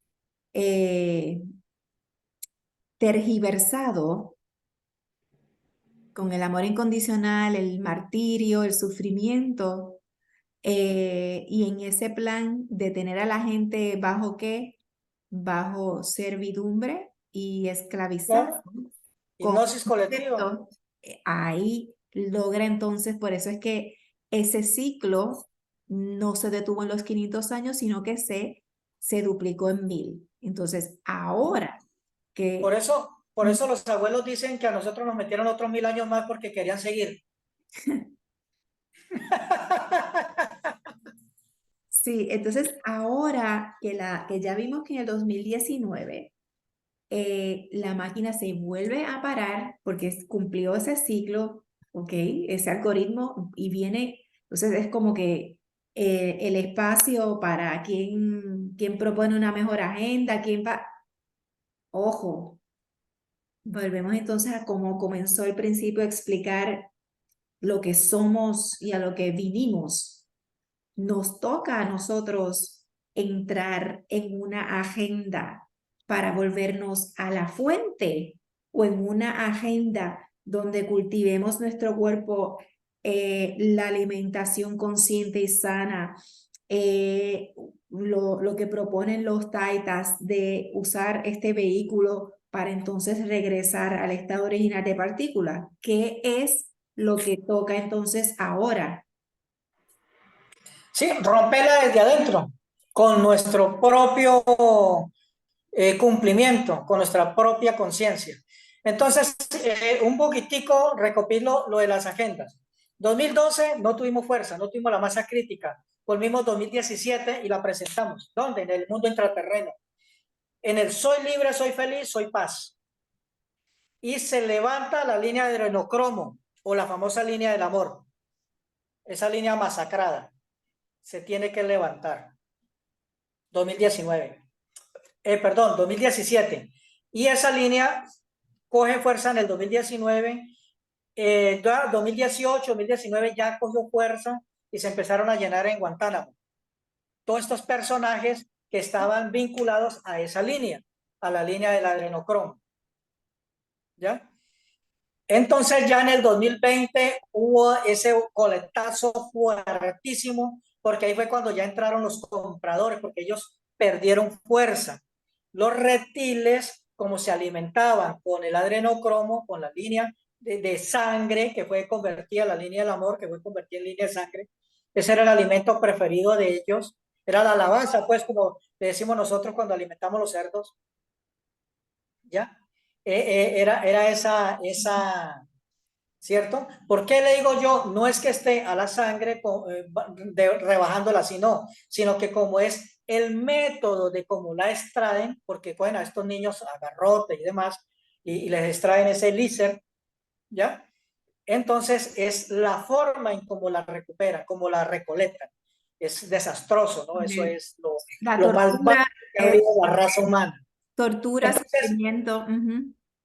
eh, tergiversado con el amor incondicional, el martirio, el sufrimiento, y en ese plan de tener a la gente bajo qué, bajo servidumbre y esclavizado, ¿No? con Hipnosis colectiva. concepto, ahí logra entonces, por eso es que ese ciclo no se detuvo en los 500 años, sino que se duplicó en 1000. Entonces, ahora que Por eso los abuelos dicen que a nosotros nos metieron otros 1000 años más porque querían seguir. sí, entonces ahora que ya vimos que en el 2019 la máquina se vuelve a parar porque cumplió ese ciclo, ¿ok? Ese algoritmo y viene, entonces es como que el espacio para quien propone una mejor agenda, quién va, ojo, volvemos entonces a cómo comenzó el principio a explicar lo que somos y a lo que vinimos. Nos toca a nosotros entrar en una agenda para volvernos a la fuente o en una agenda donde cultivemos nuestro cuerpo, la alimentación consciente y sana, lo que proponen los taitas de usar este vehículo para entonces regresar al estado original de partículas. ¿Qué es lo que toca entonces ahora? Sí, romperla desde adentro, con nuestro propio cumplimiento, con nuestra propia conciencia. Entonces, un poquitico recopilo lo de las agendas. 2012 no tuvimos fuerza, no tuvimos la masa crítica. Volvimos 2017 y la presentamos. ¿Dónde? En el mundo intraterreno. En el soy libre, soy feliz, soy paz. Y se levanta la línea de adrenocromo o la famosa línea del amor. Esa línea masacrada se tiene que levantar. 2019. Perdón, 2017. Y esa línea coge fuerza en el 2019, 2018, 2019 ya cogió fuerza y se empezaron a llenar en Guantánamo. Todos estos personajes que estaban vinculados a esa línea, a la línea del adrenocromo. ¿Ya? Entonces ya en el 2020 hubo ese coletazo fuertísimo, porque ahí fue cuando ya entraron los compradores, porque ellos perdieron fuerza. Los reptiles, como se alimentaban con el adrenocromo, con la línea de sangre, que fue convertida, la línea del amor, que fue convertida en línea de sangre, ese era el alimento preferido de ellos, era la alabanza, pues como le decimos nosotros cuando alimentamos los cerdos, ¿ya? Era esa, ¿cierto? ¿Por qué le digo yo? No es que esté a la sangre rebajándola, sino que como es el método de cómo la extraen, porque cogen a estos niños a garrote y demás, y les extraen ese lícer, ¿ya? Entonces es la forma en cómo la recuperan, cómo la recolectan. Es desastroso, ¿no? Eso es La lo más bajo tortura, que ha habido en la raza humana. tortura, Entonces, sufrimiento.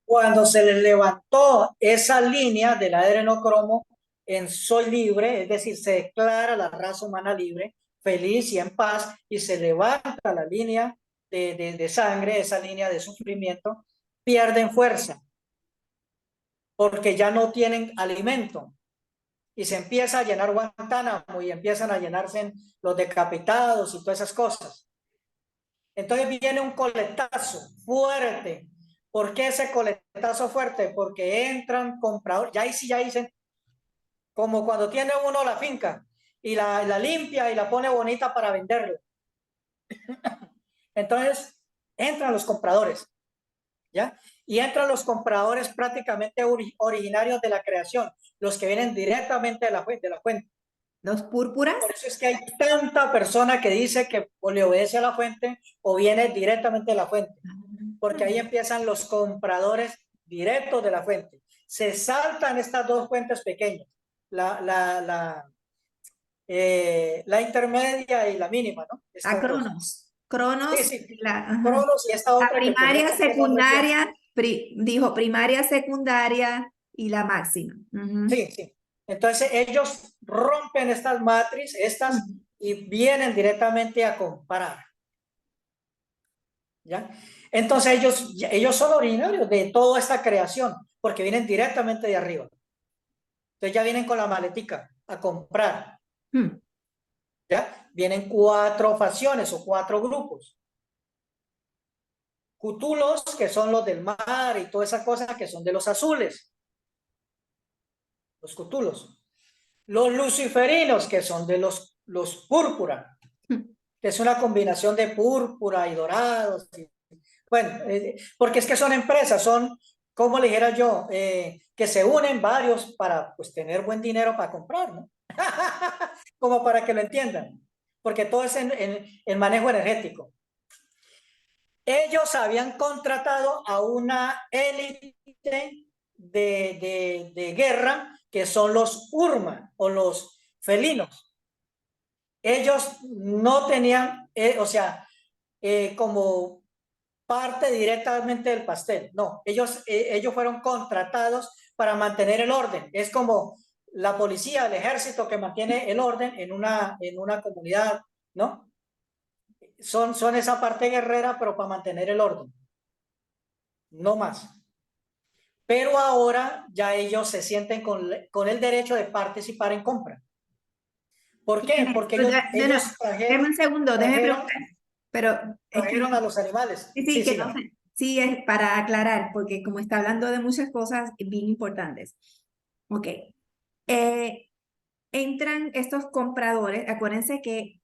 cuando se le levantó esa línea del adrenocromo en soy libre, es decir, se declara la raza humana libre, feliz y en paz, y se levanta la línea de sangre, esa línea de sufrimiento, pierden fuerza, porque ya no tienen alimento. Y se empieza a llenar Guantánamo y empiezan a llenarse los decapitados y todas esas cosas. Entonces viene un coletazo fuerte. ¿Por qué ese coletazo fuerte? Porque entran compradores, ya ahí sí ya dicen, como cuando tiene uno la finca y la limpia y la pone bonita para venderlo. Entonces entran los compradores, ¿ya? Y entran los compradores prácticamente originarios de la creación, los que vienen directamente de la fuente. Los púrpuras. Por eso es que hay tanta persona que dice que o le obedece a la fuente o viene directamente de la fuente, porque ahí empiezan los compradores directos de la fuente. Se saltan estas dos fuentes pequeñas, la intermedia y la mínima, ¿no? A Estas dos. Cronos. Cronos, Sí, sí. la, Cronos y esta la otra que pues no primaria, sé qué nombre tiene. secundaria, dijo primaria, secundaria y la máxima. Sí, sí. Entonces ellos rompen estas matrices, y vienen directamente a comparar. ¿Ya? Entonces ellos son originarios de toda esta creación, porque vienen directamente de arriba. Entonces ya vienen con la maletica a comprar. ¿Ya? Vienen 4 facciones o 4 grupos. Cutulos, que son los del mar y toda esa cosa, que son de los azules. Los cutulos. Los luciferinos, que son de los púrpura, que es una combinación de púrpura y dorados. Bueno, porque es que son empresas, son, como le dijera yo, que se unen varios para pues tener buen dinero para comprar, ¿no? Como para que lo entiendan, porque todo es en manejo energético. Ellos habían contratado a una élite de guerra que son los Urma o los felinos. Ellos no tenían, o sea, como parte directamente del pastel. No, ellos fueron contratados para mantener el orden. Es como la policía, el ejército que mantiene el orden en una comunidad, ¿no? Son esa parte guerrera, pero para mantener el orden, no más. Pero ahora ya ellos se sienten con el derecho de participar en compra. ¿Por qué? Porque ellos Déjame un segundo, déjeme preguntar. Pero es que trajeron a los animales. sí, Sí, que no sigan. sé. Sí, es para aclarar, porque como está hablando de muchas cosas bien importantes. Ok. Entran estos compradores, acuérdense que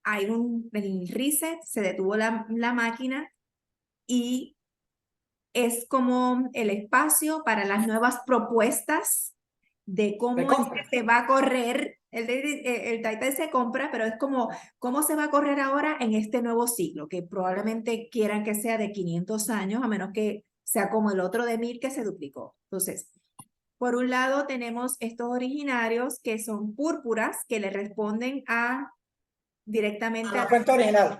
hay el reset, se detuvo la máquina y es como el espacio para las nuevas propuestas de De cómo es compra. que se va a correr. El Titan se compra, pero es como cómo se va a correr ahora en este nuevo ciclo, que probablemente quieran que sea de 500 años, a menos que sea como el otro de 1000 que se duplicó. Entonces, por un lado tenemos estos originarios que son púrpuras, que le responden directamente A la fuente original.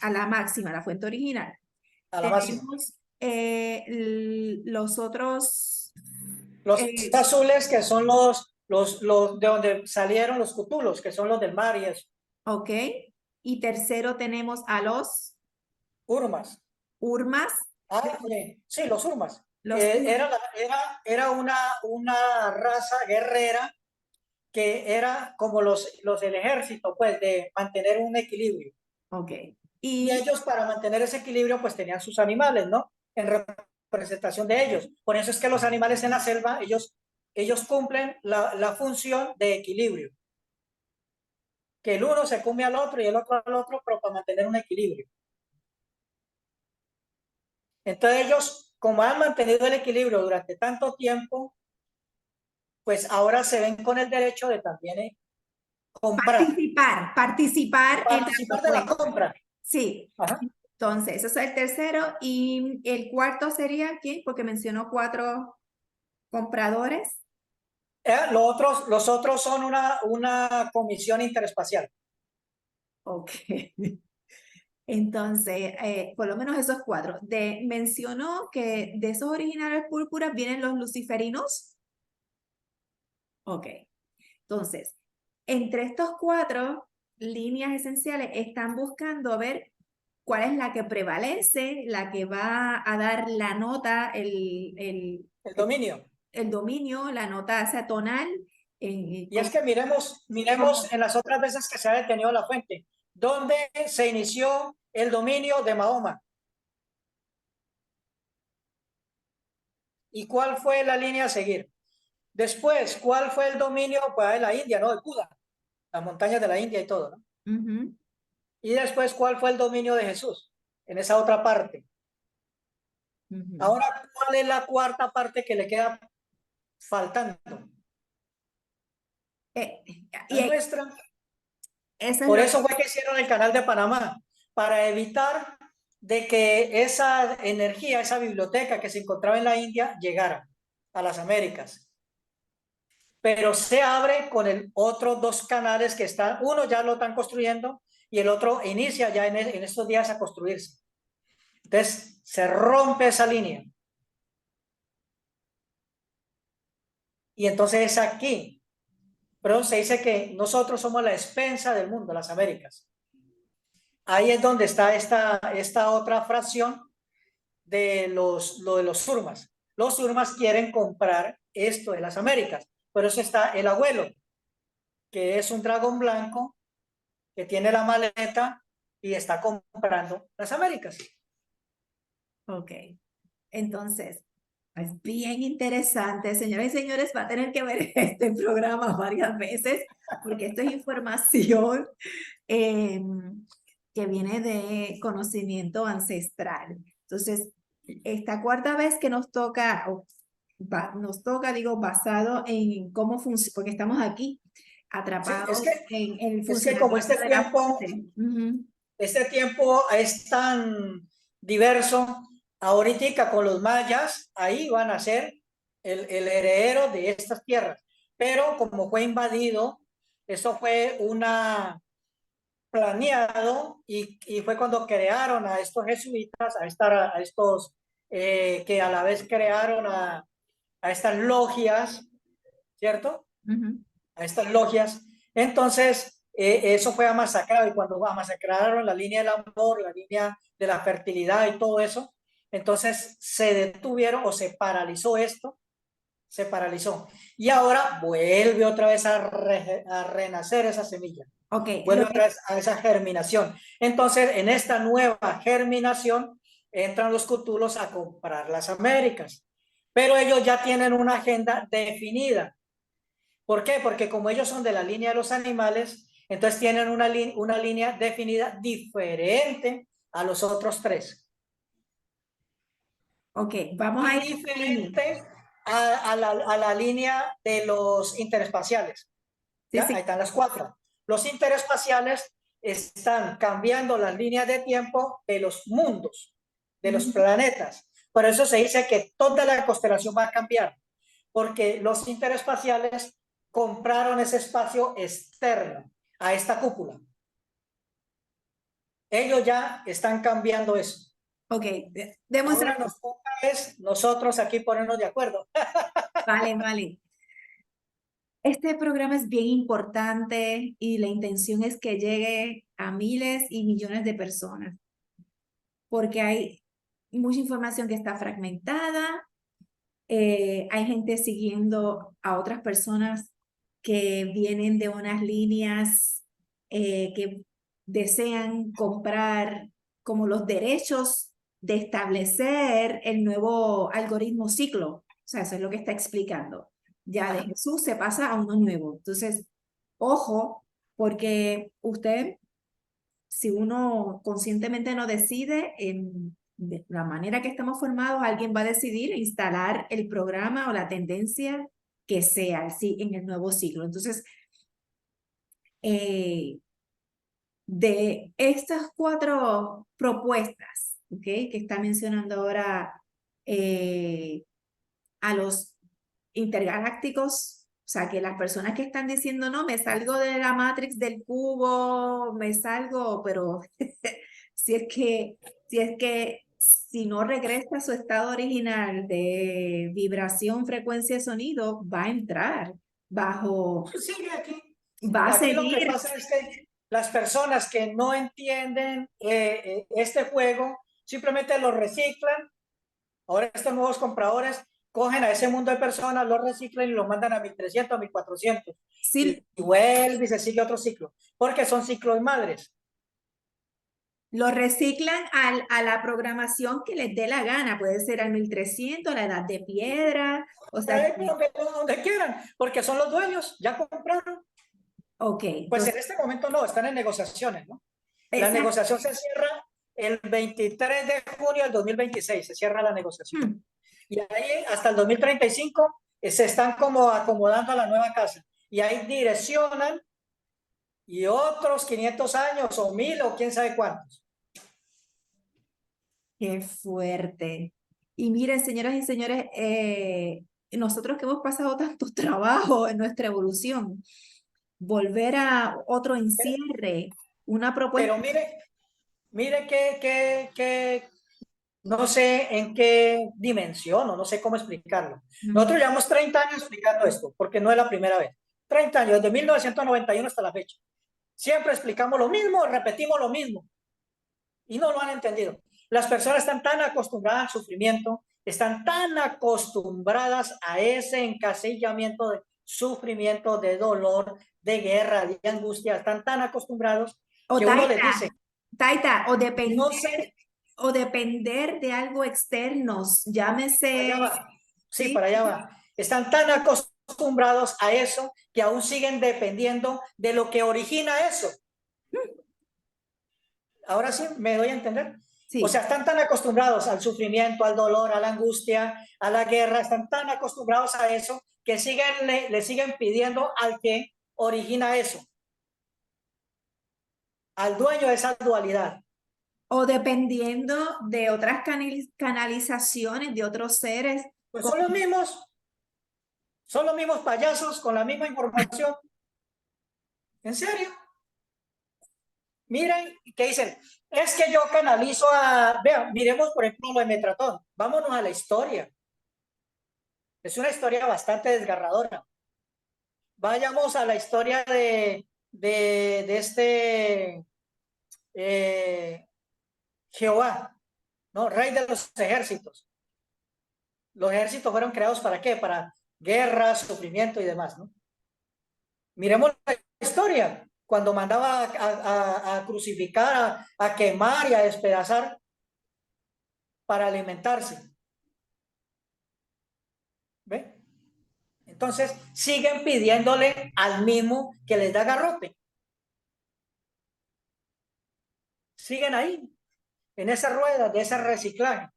a la máxima, la fuente original. A la máxima. Tenemos los otros, Los eh, azules que son los de donde salieron los cutulos, que son los del mar y eso. ok. Y tercero tenemos a los Urmas. urmas. Sí, los urmas. Los, ur- Era una raza guerrera que era como los del ejército, pues, de mantener un equilibrio. ok. Y Y, ellos, para mantener ese equilibrio, pues tenían sus animales, ¿no? En representación de ellos. Por eso es que los animales en la selva, ellos cumplen la función de equilibrio. Que el uno se come al otro y el otro al otro, pero para mantener un equilibrio. Entonces ellos, como han mantenido el equilibrio durante tanto tiempo, pues ahora se ven con el derecho de también comprar, participar en la participar de la propuesta. compra. Sí. Ajá. Entonces, eso es el tercero. Y el cuarto sería, ¿quién? Porque mencionó 4 compradores. Los otros son una comisión interespacial. Ok. Entonces, por lo menos esos 4. Mencionó que de esos originales púrpuras vienen los luciferinos. Ok. Entonces, entre estos 4 líneas esenciales están buscando ver cuál es la que prevalece, la que va a dar la nota, El dominio. el dominio, la nota esa tonal. Y es que miremos en las otras veces que se ha detenido la fuente, donde se inició el dominio de Mahoma. ¿Y cuál fue la línea a seguir? Después, ¿cuál fue el dominio pues, de la India, no? De Buda, las montañas de la India y todo, ¿no? Y después, ¿cuál fue el dominio de Jesús? En esa otra parte. Ahora, ¿cuál es la cuarta parte que le queda faltando? Y Nuestra. eso es Por lo eso fue que hicieron el canal de Panamá, para evitar de que esa energía, esa biblioteca que se encontraba en la India, llegara a las Américas. Pero se abre con el otros 2 canales que están, uno ya lo están construyendo y el otro inicia ya en estos días a construirse. Entonces, se rompe esa línea. Y entonces es aquí. Pero se dice que nosotros somos la despensa del mundo, las Américas. Ahí es donde está esta otra fracción de lo de los surmas. Los surmas quieren comprar esto de las Américas. Por eso está el abuelo, que es un dragón blanco que tiene la maleta y está comprando las Américas. Ok. Entonces, es bien interesante, señoras y señores, va a tener que ver este programa varias veces, porque esto es información que viene de conocimiento ancestral. Entonces, esta cuarta vez que nos toca, digo, basado en cómo funciona, porque estamos aquí Sí, atrapados en el es que como funcionamiento de la fuente. este tiempo es tan diverso. Ahorita con los mayas, ahí van a ser el heredero de estas tierras. Pero como fue invadido, eso fue una planeado y fue cuando crearon a estos jesuitas, a estos que a la vez crearon a estas logias, ¿cierto? A estas logias. Entonces, eso fue masacrado y cuando masacraron la línea del amor, la línea de la fertilidad y todo eso, entonces se detuvieron o se paralizó esto, se paralizó. Y ahora vuelve otra vez a renacer esa semilla. Ok, Vuelve otra vez a esa germinación. Entonces, en esta nueva germinación, entran los cutulos a comprar las Américas. Pero ellos ya tienen una agenda definida. ¿Por qué? Porque como ellos son de la línea de los animales, entonces tienen una línea definida diferente a los otros tres. ok, vamos a ir diferente a la línea de los interespaciales. Sí, ¿Ya? sí. Ahí están las cuatro. Los interespaciales están cambiando las líneas de tiempo de los mundos, de los planetas. Por eso se dice que toda la constelación va a cambiar, porque los interespaciales compraron ese espacio externo a esta cúpula. Ellos ya están cambiando eso. Ok, demuestra. Ahora nos toca es nosotros aquí ponernos de acuerdo. Vale, vale. Este programa es bien importante y la intención es que llegue a miles y millones de personas, porque hay mucha información que está fragmentada, hay gente siguiendo a otras personas que vienen de unas líneas que desean comprar como los derechos de establecer el nuevo algoritmo ciclo. O sea, eso es lo que está explicando. Ya de Jesús se pasa a uno nuevo. Entonces, ojo, porque usted, si uno conscientemente no decide, de la manera que estamos formados, alguien va a decidir instalar el programa o la tendencia que sea sí, en el nuevo siglo. Entonces, de estas cuatro propuestas, ¿okay? Que está mencionando ahora a los intergalácticos, o sea, que las personas que están diciendo, no, me salgo de la Matrix del cubo, me salgo, pero si no regresa a su estado original de vibración, frecuencia, sonido, va a entrar bajo, Sigue aquí. va a Aquí lo que seguir. pasa es que las personas que no entienden este juego simplemente lo reciclan. Ahora estos nuevos compradores cogen a ese mundo de personas, lo reciclan y lo mandan a 1300, a 1400. Sí, Y vuelve y se sigue otro ciclo. Porque son ciclos madres. lo reciclan a la programación que les dé la gana, puede ser al 1300, la edad de piedra, o sea, Donde quieran, porque son los dueños, ya compraron. ok, Pues entonces, en este momento no, están en negociaciones, ¿no? La exacto. negociación se cierra el 23 de junio del 2026, se cierra la negociación. Y ahí hasta el 2035 se están como acomodando a la nueva casa. Y ahí direccionan y otros 500 años o 1000 o quién sabe cuántos. Qué fuerte. Y miren, señoras y señores, nosotros que hemos pasado tanto trabajo en nuestra evolución, volver a otro encierre, una propuesta. Pero mire que no sé en qué dimensión o no sé cómo explicarlo. Nosotros llevamos 30 años explicando esto, porque no es la primera vez. 30 años, desde 1991 hasta la fecha. Siempre explicamos lo mismo, repetimos lo mismo y no lo han entendido. Las personas están tan acostumbradas al sufrimiento, están tan acostumbradas a ese encasillamiento de sufrimiento, de dolor, de guerra, de angustia, están tan acostumbrados O que uno les dice, taita, no sé, o depender de algo externo, para allá llámese, va, sí, ¿sí? para allá va. Están tan acostumbrados a eso que aún siguen dependiendo de lo que origina eso. Ahora sí me doy a entender. O sea, Sí, están tan acostumbrados al sufrimiento, al dolor, a la angustia, a la guerra, están tan acostumbrados a eso que le siguen pidiendo al que origina eso, al dueño de esa dualidad. O dependiendo de otras canalizaciones de otros seres. Pues son los mismos payasos con la misma información. ¿En serio? Miren, ¿qué dicen? Es que yo canalizo a... Vean, miremos por ejemplo lo de Metratón. Vámonos a la historia. Es una historia bastante desgarradora. Vayamos a la historia de este Jehová, ¿no? Rey de los ejércitos. Los ejércitos fueron creados ¿para qué? Para guerra, sufrimiento y demás, ¿no? Miremos la historia. Cuando mandaba a crucificar, a quemar y a despedazar para alimentarse. ¿Ve? Entonces siguen pidiéndole al mismo que les da garrote. Siguen ahí, en esa rueda de ese reciclaje.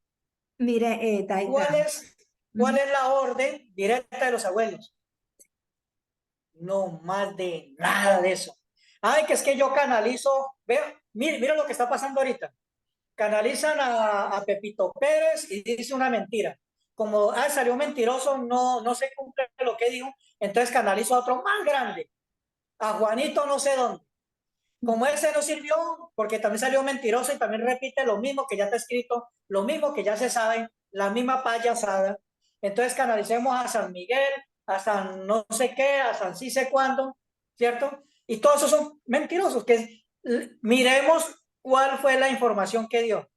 Mire, Taita. ¿Cuál es la orden directa de los abuelos? No más de nada de eso. Ay, que es que yo canalizo, mira lo que está pasando ahorita. Canalizan a Pepito Pérez y dice una mentira. Como salió mentiroso, no se cumple lo que dijo, entonces canalizo a otro más grande, a Juanito no sé dónde. Como ese no sirvió, porque también salió mentiroso y también repite lo mismo que ya está escrito, lo mismo que ya se sabe, la misma payasada. Entonces canalicemos a San Miguel, a San no sé qué, a San sí sé cuándo, ¿cierto? Y todos esos son mentirosos, que miremos cuál fue la información que dio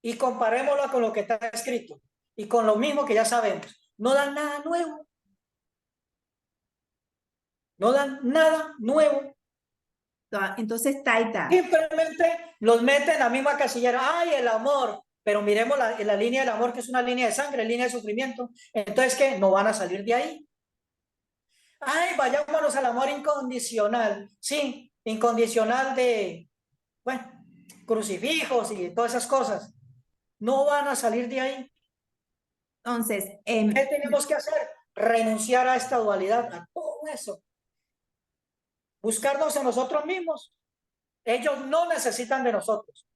y comparémosla con lo que está escrito y con lo mismo que ya sabemos. No dan nada nuevo. No dan nada nuevo. Entonces, Taita. Simplemente los meten en la misma casillera. ¡Ay, el amor! Pero miremos la línea del amor, que es una línea de sangre, línea de sufrimiento. Entonces, ¿qué? No van a salir de ahí. ¡Ay, vayámonos al amor incondicional! Sí, incondicional de, bueno, crucifijos y todas esas cosas. No van a salir de ahí. Entonces, ¿qué tenemos que hacer? Renunciar a esta dualidad, a todo eso. Buscarnos en nosotros mismos. Ellos no necesitan de nosotros.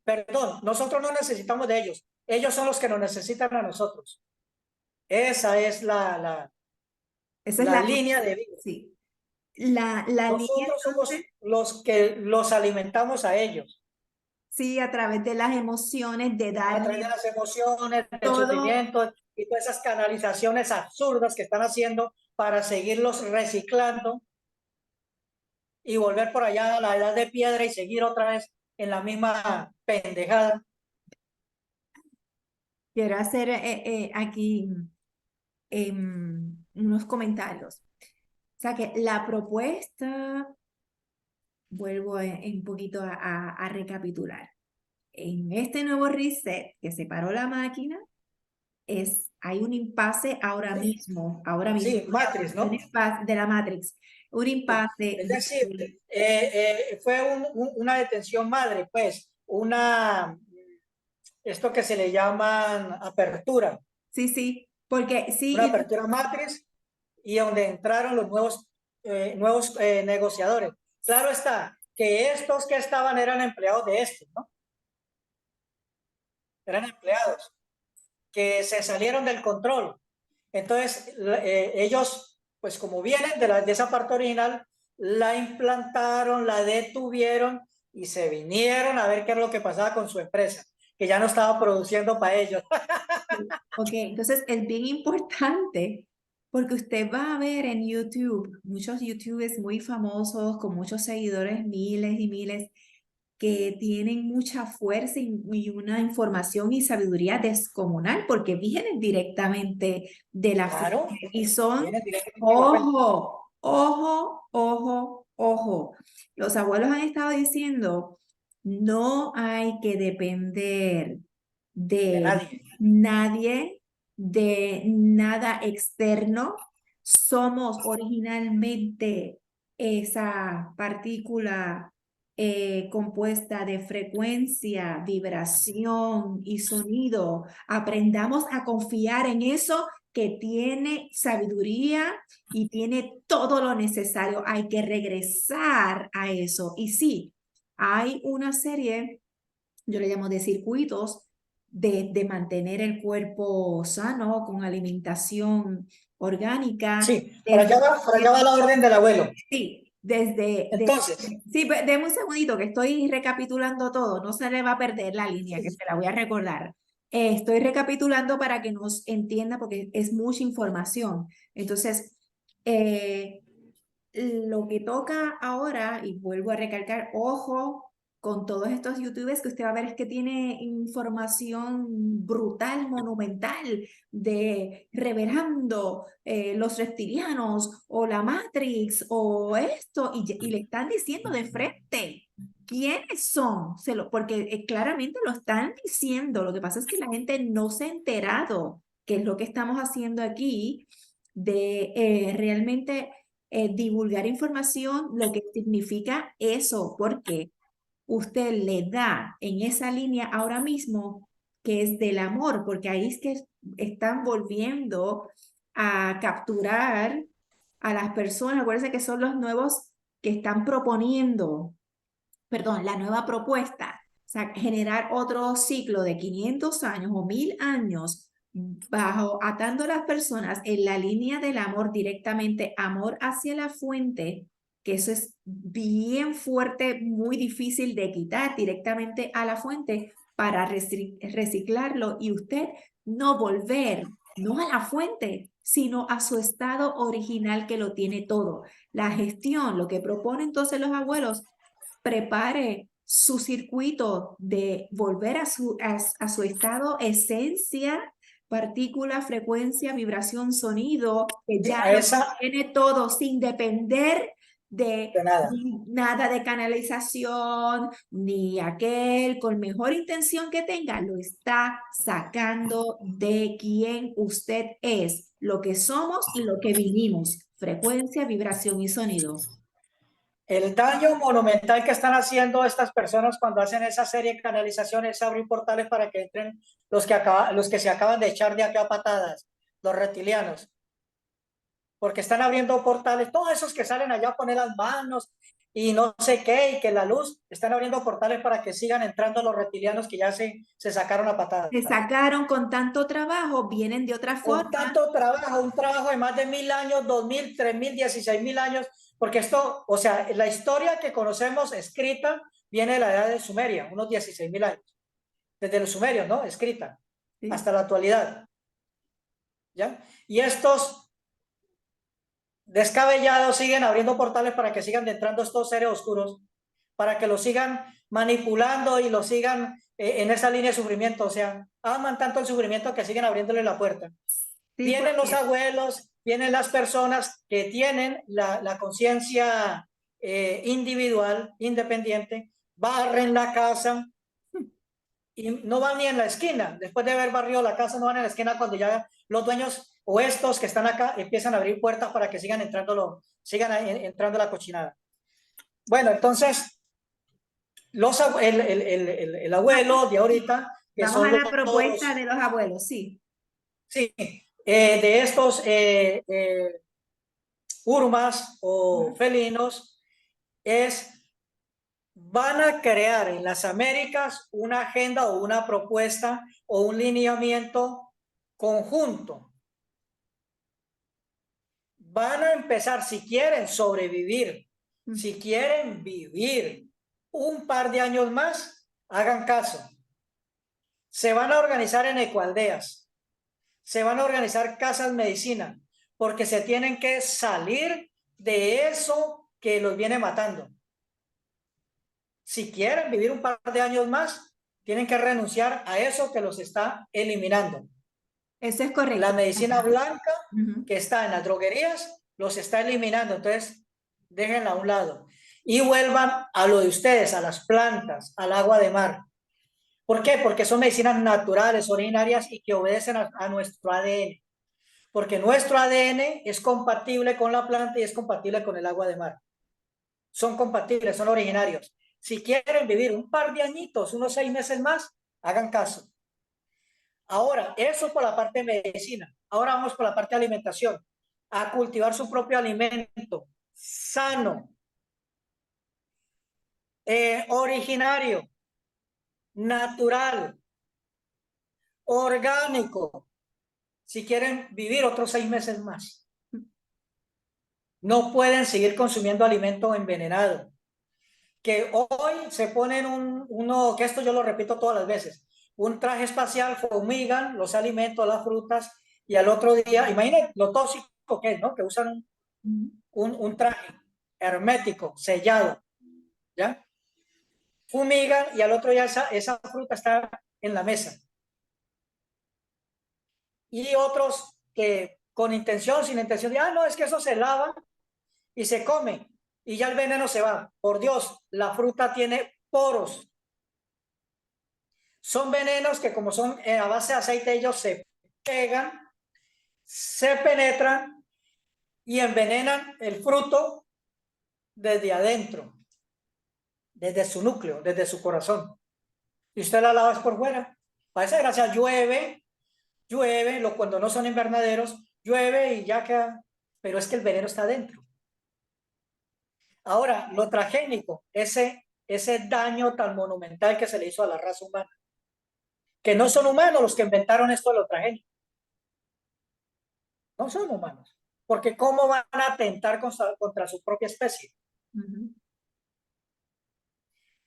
Perdón, nosotros no necesitamos de ellos. Ellos son los que nos necesitan a nosotros. Esa es la esa es la línea de vida. Sí. La línea, Nosotros somos entonces, los que los alimentamos a ellos. sí, a través de las emociones, de A través darle de las emociones, del todo. sufrimiento y todas esas canalizaciones absurdas que están haciendo para seguirlos reciclando y volver por allá a la edad de piedra y seguir otra vez en la misma pendejada. Quiero hacer aquí unos comentarios. O sea que la propuesta, vuelvo un poquito a recapitular. En este nuevo reset que se paró la máquina, hay un impasse ahora mismo, Sí, Matrix, ¿no? un impasse de la Matrix, un impasse. Es decir, fue una detención madre, pues, esto que se le llaman apertura. Sí, sí, porque sí. Una apertura matriz y donde entraron los nuevos negociadores. Claro está que estos que estaban eran empleados de estos, ¿no? Eran empleados que se salieron del control. Entonces, ellos, pues como vienen de esa parte original, la implantaron, la detuvieron y se vinieron a ver qué es lo que pasaba con su empresa, que ya no estaba produciendo para ellos. Ok, entonces es bien importante porque usted va a ver en YouTube muchos YouTubers muy famosos con muchos seguidores, miles y miles, que tienen mucha fuerza y una información y sabiduría descomunal porque vienen directamente de la Claro, fuente y son, vienen directamente de la fuente. ojo, ojo, ojo, ojo. Los abuelos han estado diciendo, no hay que depender De de nadie. nadie, de nada externo. Somos originalmente esa partícula compuesta de frecuencia, vibración y sonido. Aprendamos a confiar en eso que tiene sabiduría y tiene todo lo necesario. Hay que regresar a eso. Y sí, hay una serie, yo le llamo de circuitos, de mantener el cuerpo sano con alimentación orgánica. Sí, por allá va la orden del abuelo. Sí, Entonces, sí, deme un segundito que estoy recapitulando todo, no se le va a perder la línea, que se la voy a recordar. Estoy recapitulando para que nos entienda porque es mucha información. Entonces, eh, lo que toca ahora, y vuelvo a recalcar, ojo con todos estos youtubers que usted va a ver es que tiene información brutal, monumental, de revelando los reptilianos o la Matrix o esto, y le están diciendo de frente. ¿Quiénes son? Porque claramente lo están diciendo. Lo que pasa es que la gente no se ha enterado qué es lo que estamos haciendo aquí de realmente divulgar información, lo que significa eso, porque usted le da en esa línea ahora mismo que es del amor, porque ahí es que están volviendo a capturar a las personas. Acuérdense que son los nuevos que están proponiendo, perdón, la nueva propuesta, o sea, generar otro ciclo de 500 años o 1000 años bajo atando a las personas en la línea del amor directamente, amor hacia la fuente, que eso es bien fuerte, muy difícil de quitar directamente a la fuente para reciclarlo y usted no volver, no a la fuente, sino a su estado original que lo tiene todo. La gestión, lo que proponen entonces los abuelos, prepare su circuito de volver a su estado esencia, partícula, frecuencia, vibración, sonido, que ya a lo esa, tiene todo sin depender de de nada. nada de canalización, ni aquel con mejor intención que tenga, lo está sacando de quien usted es, lo que somos y lo que vinimos, frecuencia, vibración y sonido. El daño monumental que están haciendo estas personas cuando hacen esa serie de canalización es abrir portales para que entren los que se acaban de echar de acá a patadas, los reptilianos, porque están abriendo portales, todos esos que salen allá a poner las manos y no sé qué, y que la luz, están abriendo portales para que sigan entrando los reptilianos que ya se sacaron a patadas. Se sacaron con tanto trabajo, vienen de otra Con forma. tanto trabajo, un trabajo de más de 1000 años, 2000, 3000, 16000 años, porque esto, o sea, la historia que conocemos escrita viene de la edad de Sumeria, unos 16000 años, desde los sumerios, ¿no? Escrita, ¿Sí? hasta la actualidad, ¿ya? Y estos descabellados siguen abriendo portales para que sigan entrando estos seres oscuros, para que los sigan manipulando y los sigan en esa línea de sufrimiento, o sea, aman tanto el sufrimiento que siguen abriéndole la puerta. Sí, Vienen los porque abuelos, vienen las personas que tienen la conciencia individual, independiente, barren la casa y no van ni en la esquina. Después de haber barrido la casa, no van en la esquina cuando ya los dueños o estos que están acá empiezan a abrir puertas para que sigan entrando la cochinada. Bueno, entonces, el abuelo de ahorita, que vamos a son la propuesta de los, los abuelos, sí. sí, de estos urmas o felinos, van a crear en las Américas una agenda o una propuesta o un lineamiento conjunto. Van a empezar, si quieren sobrevivir, si quieren vivir un par de años más, hagan caso. Se van a organizar en ecoaldeas, se van a organizar casas medicina, porque se tienen que salir de eso que los viene matando. Si quieren vivir un par de años más, tienen que renunciar a eso que los está eliminando. Eso es La correcto. medicina blanca Ujú. que está en las droguerías los está eliminando, entonces déjenla a un lado y vuelvan a lo de ustedes, a las plantas, al agua de mar. ¿Por qué? Porque son medicinas naturales, originarias y que obedecen a nuestro ADN. Porque nuestro ADN es compatible con la planta y es compatible con el agua de mar. Son compatibles, son originarios. Si quieren vivir un par de añitos, unos 6 meses más, hagan caso. Ahora, eso por la parte de medicina. Ahora vamos por la parte de alimentación. A cultivar su propio alimento sano. originario, natural, orgánico, si quieren vivir otros 6 meses más. No pueden seguir consumiendo alimento envenenado. Que hoy se ponen uno, que esto yo lo repito todas las veces, un traje espacial, fumigan los alimentos, las frutas, y al otro día, imaginen lo tóxico que es, ¿no? Que usan un traje hermético, sellado, ¿ya? Fumigan y al otro día esa fruta está en la mesa. Y otros que con intención, sin intención, de, no, es que eso se lava y se come y ya el veneno se va. Por Dios, la fruta tiene poros. Son venenos que como son a base de aceite, ellos se pegan, se penetran y envenenan el fruto desde adentro, desde su núcleo, desde su corazón. Y usted la lava por fuera. Para esa gracia llueve, cuando no son invernaderos, llueve y ya queda, pero es que el veneno está adentro. Ahora, lo transgénico, ese daño tan monumental que se le hizo a la raza humana, que no son humanos los que inventaron esto de lo transgénico. No son humanos. Porque ¿cómo van a atentar contra su propia especie?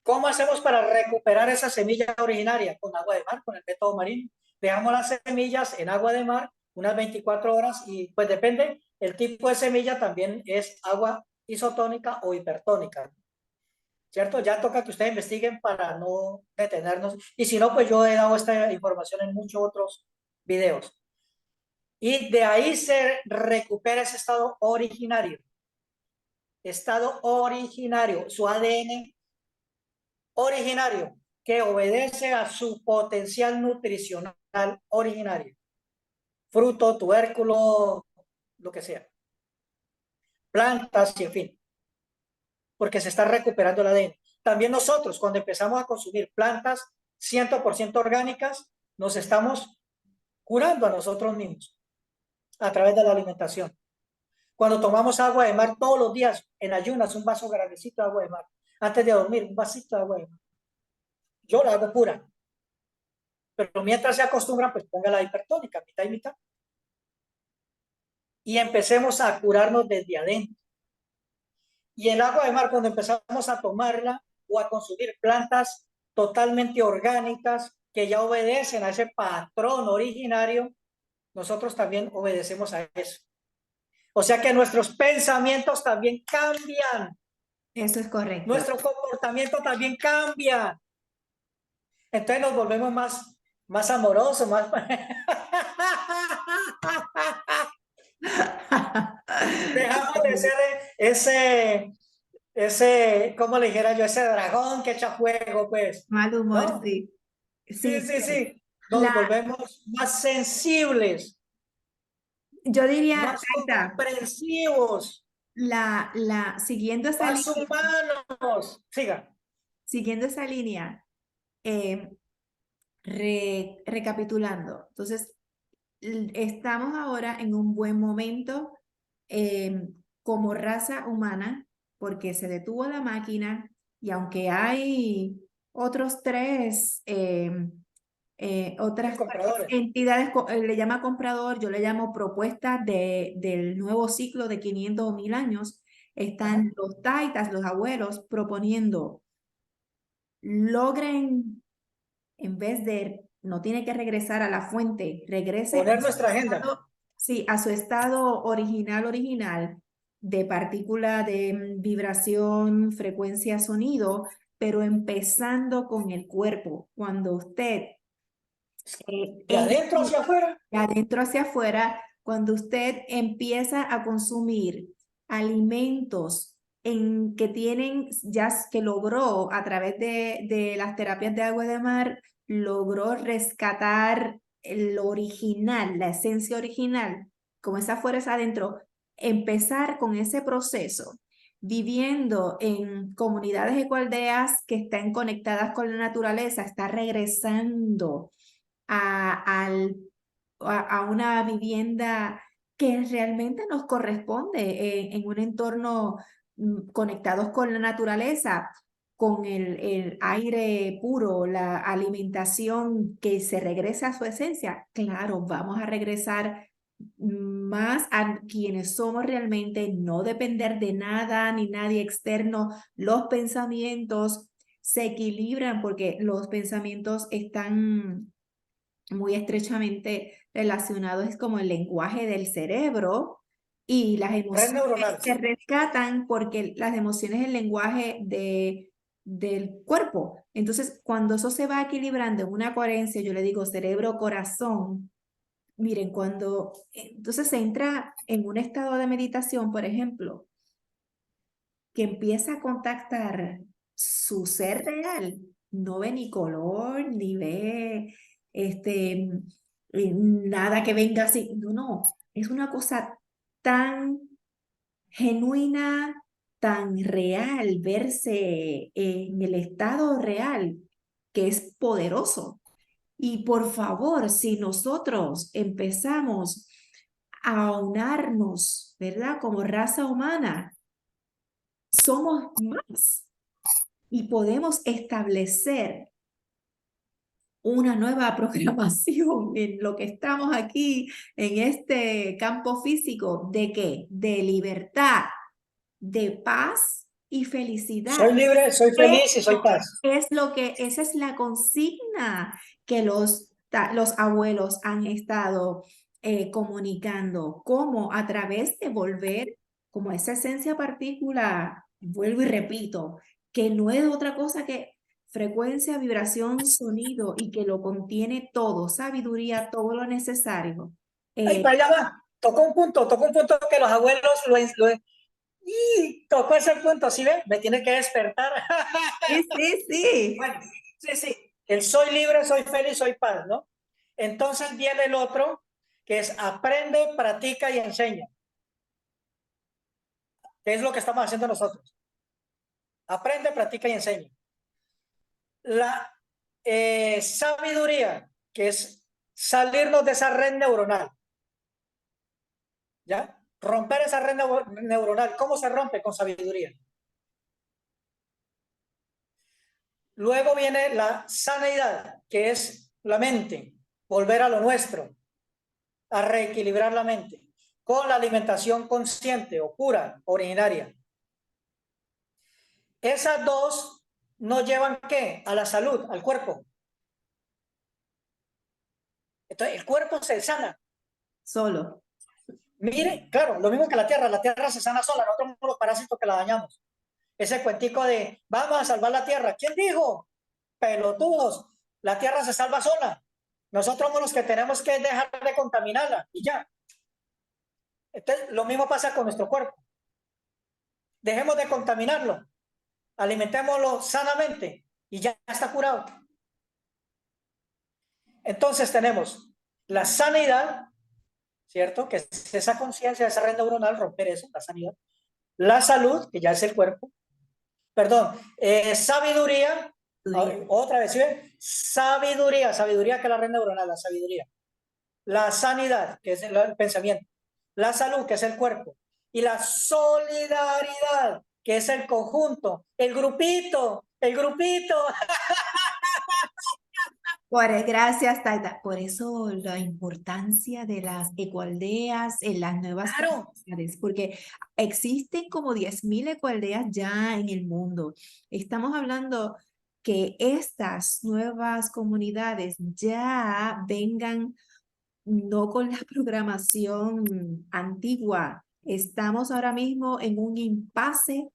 ¿Cómo hacemos para recuperar esa semilla originaria? Con agua de mar, con el método marino. Dejamos las semillas en agua de mar unas 24 horas y pues depende, el tipo de semilla también es agua isotónica o hipertónica. ¿Cierto? Ya toca que ustedes investiguen para no detenernos. Y si no, pues yo he dado esta información en muchos otros videos. Y de ahí se recupera ese estado originario. Estado originario, su ADN originario, que obedece a su potencial nutricional originario. Fruto, tubérculo, lo que sea. Plantas y en fin. Porque se está recuperando el ADN. También nosotros, cuando empezamos a consumir plantas 100% orgánicas, nos estamos curando a nosotros mismos a través de la alimentación. Cuando tomamos agua de mar todos los días en ayunas, un vaso grandecito de agua de mar. Antes de dormir, un vasito de agua de mar. Yo la hago pura. Pero mientras se acostumbran, pues ponga la hipertónica, mitad y mitad. Y empecemos a curarnos desde adentro. Y el agua de mar, cuando empezamos a tomarla o a consumir plantas totalmente orgánicas que ya obedecen a ese patrón originario, nosotros también obedecemos a eso. O sea que nuestros pensamientos también cambian. Eso es correcto. Nuestro comportamiento también cambia. Entonces nos volvemos más amorosos, más... Dejamos de ser ¿cómo le dijera yo? Ese dragón que echa fuego, pues. Mal humor, ¿No? sí. Sí. Nos volvemos más sensibles, Yo diría, más Taita, comprensivos, siguiendo esa más línea, humanos. Siga. siguiendo esa línea, recapitulando. Entonces, estamos ahora en un buen momento como raza humana porque se detuvo la máquina y aunque hay otros tres, otras Compradores. entidades, le llama comprador, yo le llamo propuestas del nuevo ciclo de 500 o 1000 años, están los taitas, los abuelos, proponiendo, logren, en vez de, no tiene que regresar a la fuente, regrese Poner nuestra agenda. sí, a su estado original de partícula de vibración, frecuencia, sonido, pero empezando con el cuerpo. Cuando usted De adentro hacia afuera. de adentro hacia afuera, cuando usted empieza a consumir alimentos que tienen, ya que logró a través de las terapias de agua de mar, logró rescatar lo original, la esencia original, como esa fuera es adentro, empezar con ese proceso, viviendo en comunidades ecoaldeas que están conectadas con la naturaleza, está regresando a una vivienda que realmente nos corresponde en un entorno conectados con la naturaleza. con el aire puro, la alimentación que se regresa a su esencia, claro, vamos a regresar más a quienes somos realmente, no depender de nada ni nadie externo. Los pensamientos se equilibran porque los pensamientos están muy estrechamente relacionados, es como el lenguaje del cerebro y las Red emociones neuronal. se rescatan porque las emociones es el lenguaje del cuerpo. Entonces, cuando eso se va equilibrando en una coherencia, yo le digo cerebro-corazón, miren, cuando entonces se entra en un estado de meditación, por ejemplo, que empieza a contactar su ser real, no ve ni color, ni ve nada que venga así, no, no, es una cosa tan genuina, tan real, verse en el estado real, que es poderoso. Y por favor, si nosotros empezamos a aunarnos, ¿verdad? Como raza humana, somos más y podemos establecer una nueva programación en lo que estamos aquí en este campo físico. ¿De qué? De libertad, de paz y felicidad. Soy libre, soy feliz y soy Esto paz. es lo que, esa es la consigna que los abuelos han estado comunicando, como a través de volver como esa esencia particular, vuelvo y repito, que no es otra cosa que frecuencia, vibración, sonido y que lo contiene todo, sabiduría, todo lo necesario. Ay, Eh, para allá va. Tocó un punto que los abuelos y tocó ese punto, ¿sí ven? Me tiene que despertar. sí, sí, sí. Bueno, sí, sí. El soy libre, soy feliz, soy paz, ¿no? Entonces viene el otro, que es aprende, practica y enseña. Que es lo que estamos haciendo nosotros. Aprende, practica y enseña. La sabiduría, que es salirnos de esa red neuronal, ¿ya? Romper esa red neuronal. ¿Cómo se rompe? Con sabiduría. Luego viene la sanidad, que es la mente, volver a lo nuestro, a reequilibrar la mente, con la alimentación consciente o pura, originaria. Esas dos nos llevan ¿qué? A la salud, al cuerpo. Entonces, el cuerpo se sana. Solo. Mire, claro, lo mismo que la tierra se sana sola, nosotros somos los parásitos que la dañamos. Ese cuentico de, vamos a salvar la tierra, ¿quién dijo? Pelotudos, la tierra se salva sola. Nosotros somos los que tenemos que dejar de contaminarla y ya. Entonces, lo mismo pasa con nuestro cuerpo. Dejemos de contaminarlo, alimentémoslo sanamente y ya está curado. Entonces tenemos la sanidad, ¿cierto? Que es esa conciencia, esa red neuronal, romper eso, la sanidad. La salud, que ya es el cuerpo. Perdón, sabiduría, otra vez, ¿sí ven? Sabiduría, sabiduría que es la red neuronal, la sabiduría. La sanidad, que es el pensamiento. La salud, que es el cuerpo. Y la solidaridad, que es el conjunto, el grupito, el grupito. Gracias, Taita. Por eso la importancia de las ecoaldeas en las nuevas Claro, comunidades, porque existen como 10.000 ecoaldeas ya en el mundo. Estamos hablando que estas nuevas comunidades ya vengan no con la programación antigua. Estamos ahora mismo en un impasse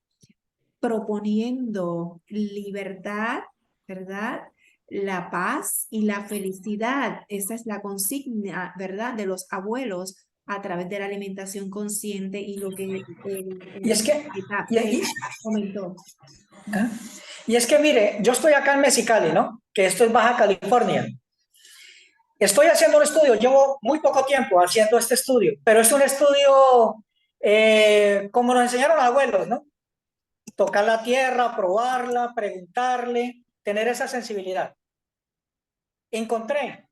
proponiendo libertad, ¿verdad? La paz y la felicidad. Esa es la consigna, ¿verdad? De los abuelos a través de la alimentación consciente y lo que y es que, y, y, comentó. y es que mire, yo estoy acá en Mexicali, ¿no? Que esto es Baja California. Estoy haciendo un estudio, llevo muy poco tiempo haciendo este estudio, pero es un estudio como nos enseñaron los abuelos, ¿no? Tocar la tierra, probarla, preguntarle, tener esa sensibilidad. Encontré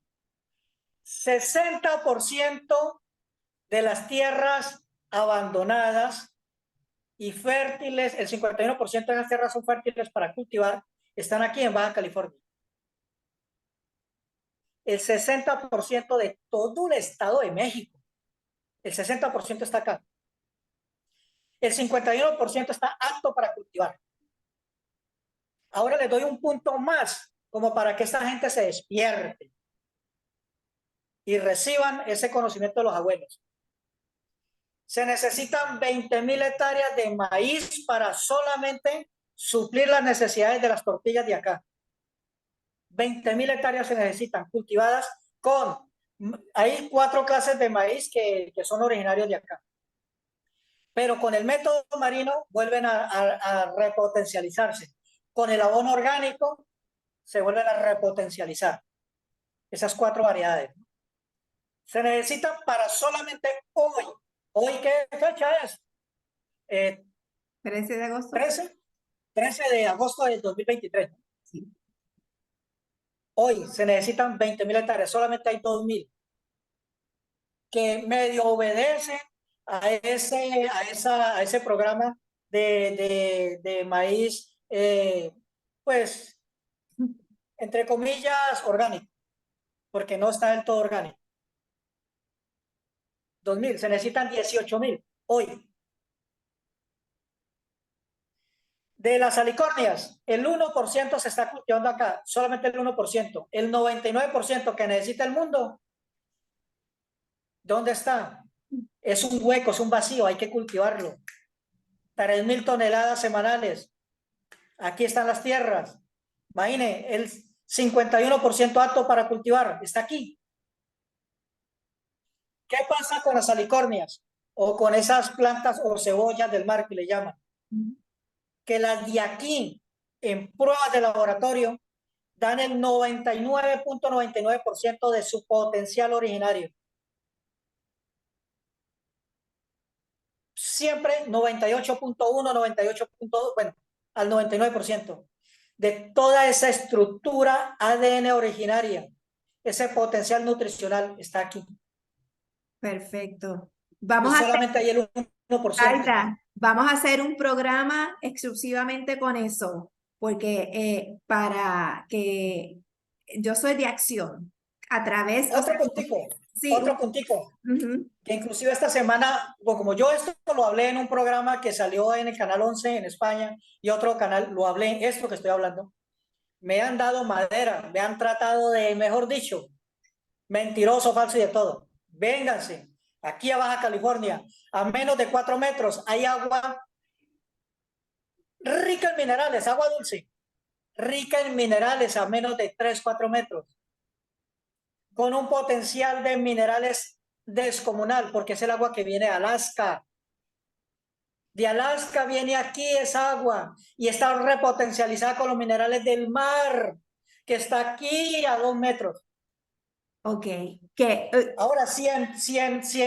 60% de las tierras abandonadas y fértiles, el 51% de las tierras son fértiles para cultivar, están aquí en Baja California. El 60% de todo el Estado de México, el 60% está acá. El 51% está apto para cultivar. Ahora les doy un punto más, como para que esta gente se despierte y reciban ese conocimiento de los abuelos. Se necesitan 20,000 hectáreas de maíz para solamente suplir las necesidades de las tortillas de acá. 20,000 hectáreas se necesitan cultivadas con... Hay 4 clases de maíz que son originarios de acá. Pero con el método marino vuelven a repotencializarse. Con el abono orgánico se vuelven a repotencializar. Esas 4 variedades. Se necesitan para solamente hoy. ¿Hoy qué fecha es? 13 de agosto. 13 de agosto del 2023. Sí. Hoy se necesitan 20,000 hectáreas, solamente hay 2,000 que medio obedecen a ese programa de maíz, pues, entre comillas, orgánico, porque no está del todo orgánico. 2,000, se necesitan 18,000 hoy. De las alicornias, el 1% se está cultivando acá, solamente el 1%. El 99% que necesita el mundo, ¿dónde está? Es un hueco, es un vacío, hay que cultivarlo. 3,000 toneladas semanales. Aquí están las tierras. Imagine, el 51% apto para cultivar está aquí. ¿Qué pasa con las alicornias? O con esas plantas o cebollas del mar que le llaman. Que las de aquí, en pruebas de laboratorio, dan el 99.99% de su potencial originario. Siempre 98.1, 98.2, bueno, al 99% de toda esa estructura ADN originaria, ese potencial nutricional está aquí. Perfecto. Y Vamos a solamente hay el 1%. vamos a hacer un programa exclusivamente con eso, porque para que yo soy de acción a través, o sea, sí, Otro puntico, que inclusive esta semana, como yo esto lo hablé en un programa que salió en el Canal 11 en España y otro canal, lo hablé, esto que estoy hablando, me han dado madera, me han tratado de, mejor dicho, mentiroso, falso y de todo. Vénganse, aquí a Baja California, a menos de 4 metros, hay agua rica en minerales, agua dulce, rica en minerales a menos de 3, 4 metros, con un potencial de minerales descomunal, porque es el agua que viene de Alaska. De Alaska viene aquí esa agua y está repotencializada con los minerales del mar, que está aquí a 2 metros. Ok. Ahora, si en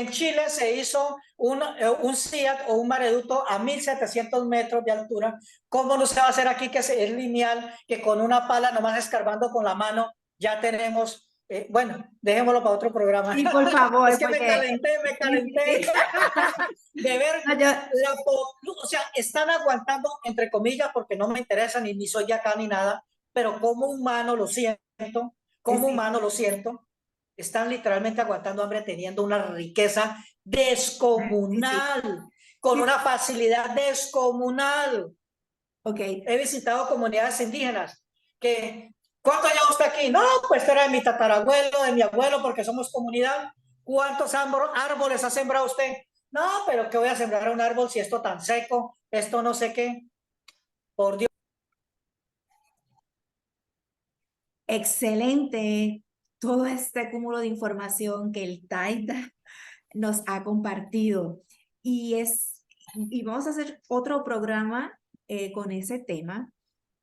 Chile se hizo un CIAT o un mareducto a 1,700 metros de altura, ¿cómo no se va a hacer aquí que es lineal, que con una pala nomás escarbando con la mano ya tenemos? Bueno, dejémoslo para otro programa. Sí, por favor. Es que me calenté. De ver, o sea, están aguantando, entre comillas, porque no me interesa, ni soy de acá ni nada, pero como humano lo siento, están literalmente aguantando hambre teniendo una riqueza descomunal, con una facilidad descomunal. Okay. He visitado comunidades indígenas que, ¿cuánto lleva usted aquí? No, pues era de mi tatarabuelo, de mi abuelo, porque somos comunidad. ¿Cuántos árboles ha sembrado usted? No, pero ¿qué voy a sembrar un árbol si esto tan seco, esto no sé qué? Por Dios. Excelente todo este cúmulo de información que el Taita nos ha compartido. Y vamos a hacer otro programa con ese tema.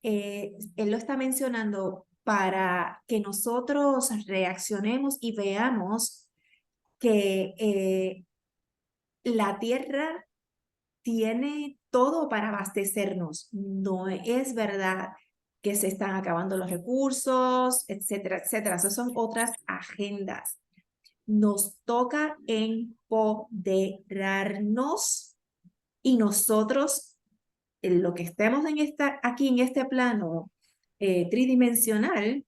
Él lo está mencionando para que nosotros reaccionemos y veamos que la tierra tiene todo para abastecernos. No es verdad que se están acabando los recursos, etcétera, etcétera. Esas son otras agendas. Nos toca empoderarnos Y nosotros, en lo que estemos aquí en este plano tridimensional,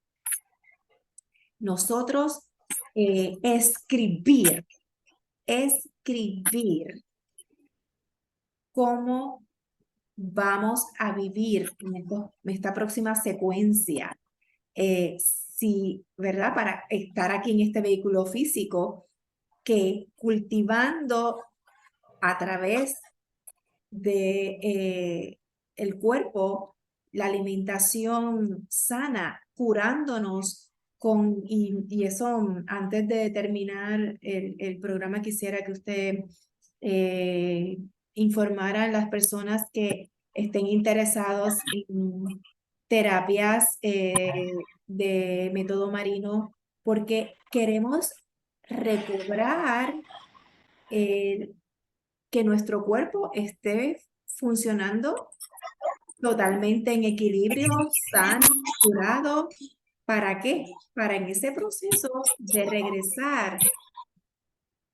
nosotros escribir cómo vamos a vivir en esta próxima secuencia. Si, ¿verdad? Para estar aquí en este vehículo físico, que cultivando a través de el cuerpo, la alimentación sana, curándonos y eso antes de terminar el programa quisiera que usted eh, informara a las personas que estén interesados en terapias de método marino, porque queremos recobrar eh, que nuestro cuerpo esté funcionando totalmente en equilibrio, sano, curado. ¿Para qué? Para en ese proceso de regresar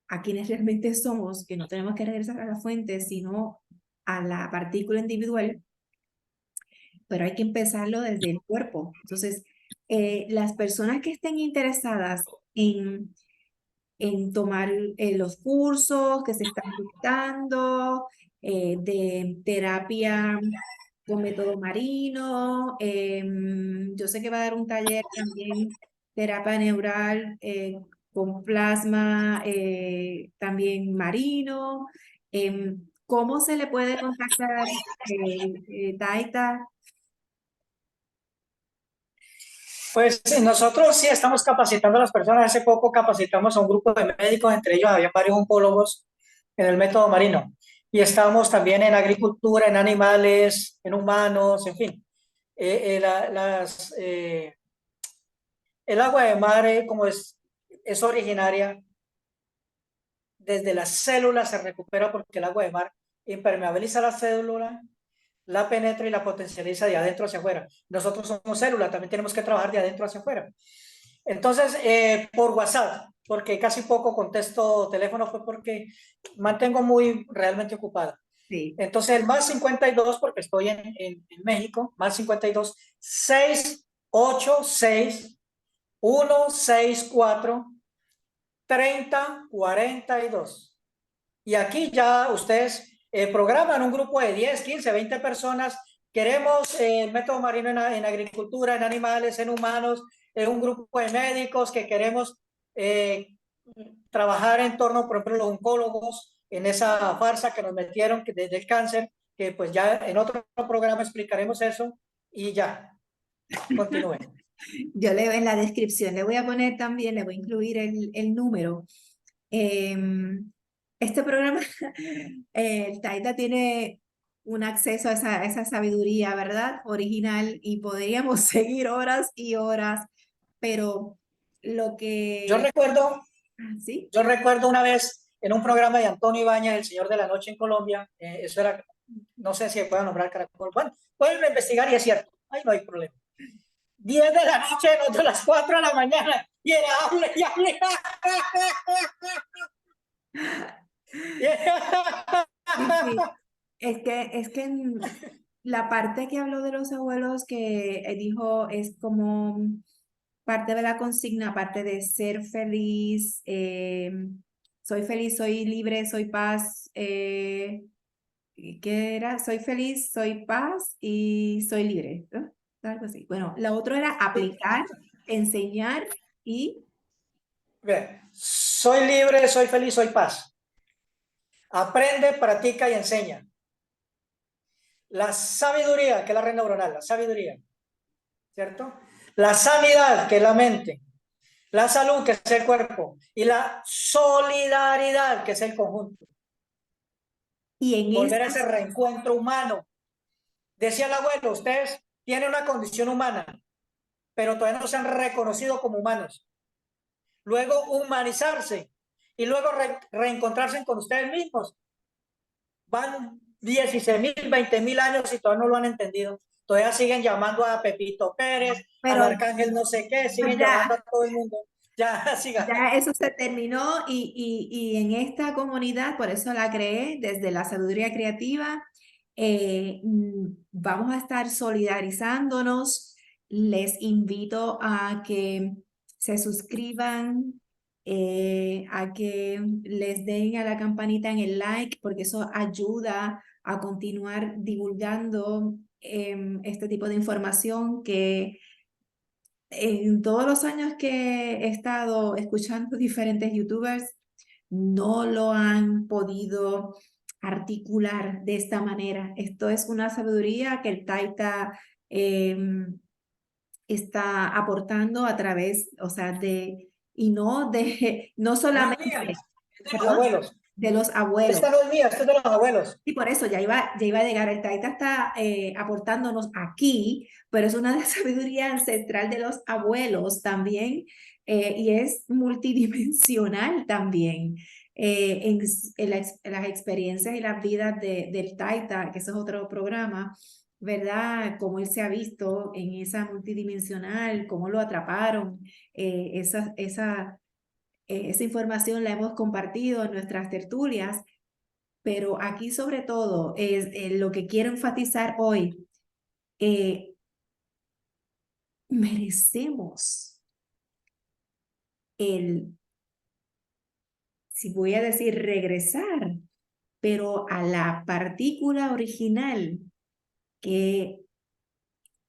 a quienes realmente somos, que no tenemos que regresar a la fuente, sino a la partícula individual, pero hay que empezarlo desde el cuerpo. Entonces, las personas que estén interesadas en tomar los cursos que se están dictando de terapia con método marino. Yo sé que va a dar un taller también, terapia neural con plasma también marino. ¿Cómo se le puede contactar, Taita? Pues nosotros sí estamos capacitando a las personas. Hace poco capacitamos a un grupo de médicos, entre ellos había varios oncólogos en el método marino. Y estamos también en agricultura, en animales, en humanos, en fin. El agua de mar, como es originaria, desde las células se recupera porque el agua de mar impermeabiliza la célula, la penetra y la potencializa de adentro hacia afuera. Nosotros somos célula, también tenemos que trabajar de adentro hacia afuera. Entonces, por WhatsApp, porque casi poco contesto teléfono, fue porque mantengo muy realmente ocupada. Sí. Entonces, el más 52, porque estoy en México, más 52, 686 164 3042. Y aquí ya ustedes programan un grupo de 10, 15, 20 personas. Queremos el método marino en agricultura, en animales, en humanos, un grupo de médicos que queremos trabajar en torno, por ejemplo, los oncólogos, en esa farsa que nos metieron desde el cáncer, que pues ya en otro programa explicaremos eso y ya, continúen. Yo leo en la descripción, le voy a poner también, le voy a incluir el número. Este programa, el Taita tiene un acceso a esa sabiduría, ¿verdad? Original, y podríamos seguir horas y horas, pero lo Yo que... recuerdo, ¿Sí? yo recuerdo una vez en un programa de Antonio Ibáñez, El Señor de la Noche en Colombia, eso era, no sé si puedo nombrar Caracol, bueno, pueden investigar y es cierto, ahí no hay problema. 10 de la noche, nosotros las 4 de la mañana, y era hable y hable. Sí, sí. Es que la parte que habló de los abuelos que dijo es como parte de la consigna, parte de ser feliz, soy libre, soy paz. ¿Qué era? Soy feliz, soy paz y soy libre, ¿no? Algo así. Bueno, la otra era aplicar, enseñar y... Bien, soy libre, soy feliz, soy paz. Aprende, practica y enseña. La sabiduría, que es la red neuronal, la sabiduría, ¿cierto? La sanidad, que es la mente. La salud, que es el cuerpo. Y la solidaridad, que es el conjunto. Y en Volver a ese estos... reencuentro humano. Decía el abuelo, ustedes tienen una condición humana, pero todavía no se han reconocido como humanos. Luego humanizarse y luego reencontrarse con ustedes mismos. Van 16.000, 20.000 años y todavía no lo han entendido. Todavía siguen llamando a Pepito Pérez, al Pero arcángel no sé qué, siguen ya, llamando a todo el mundo. Ya, siga. Ya eso se terminó y en esta comunidad, por eso la creé desde la sabiduría creativa, vamos a estar solidarizándonos. Les invito a que se suscriban, a que les den a la campanita en el like, porque eso ayuda a continuar divulgando este tipo de información que en todos los años que he estado escuchando diferentes youtubers, no lo han podido articular de esta manera. Esto es una sabiduría que el Taita está aportando a través, o sea, y no no No es mía, solamente, es de los perdón, abuelos. de los abuelos. Esta no es mía, esta es de los abuelos. Y por eso ya iba a llegar, el Taita está aportándonos aquí, pero es una sabiduría ancestral de los abuelos también, y es multidimensional también en las experiencias y las vidas del Taita, que eso es otro programa, ¿verdad? Cómo él se ha visto en esa multidimensional, cómo lo atraparon, esa información la hemos compartido en nuestras tertulias. Pero aquí sobre todo es lo que quiero enfatizar hoy. Merecemos el, si voy a decir regresar, pero a la partícula original que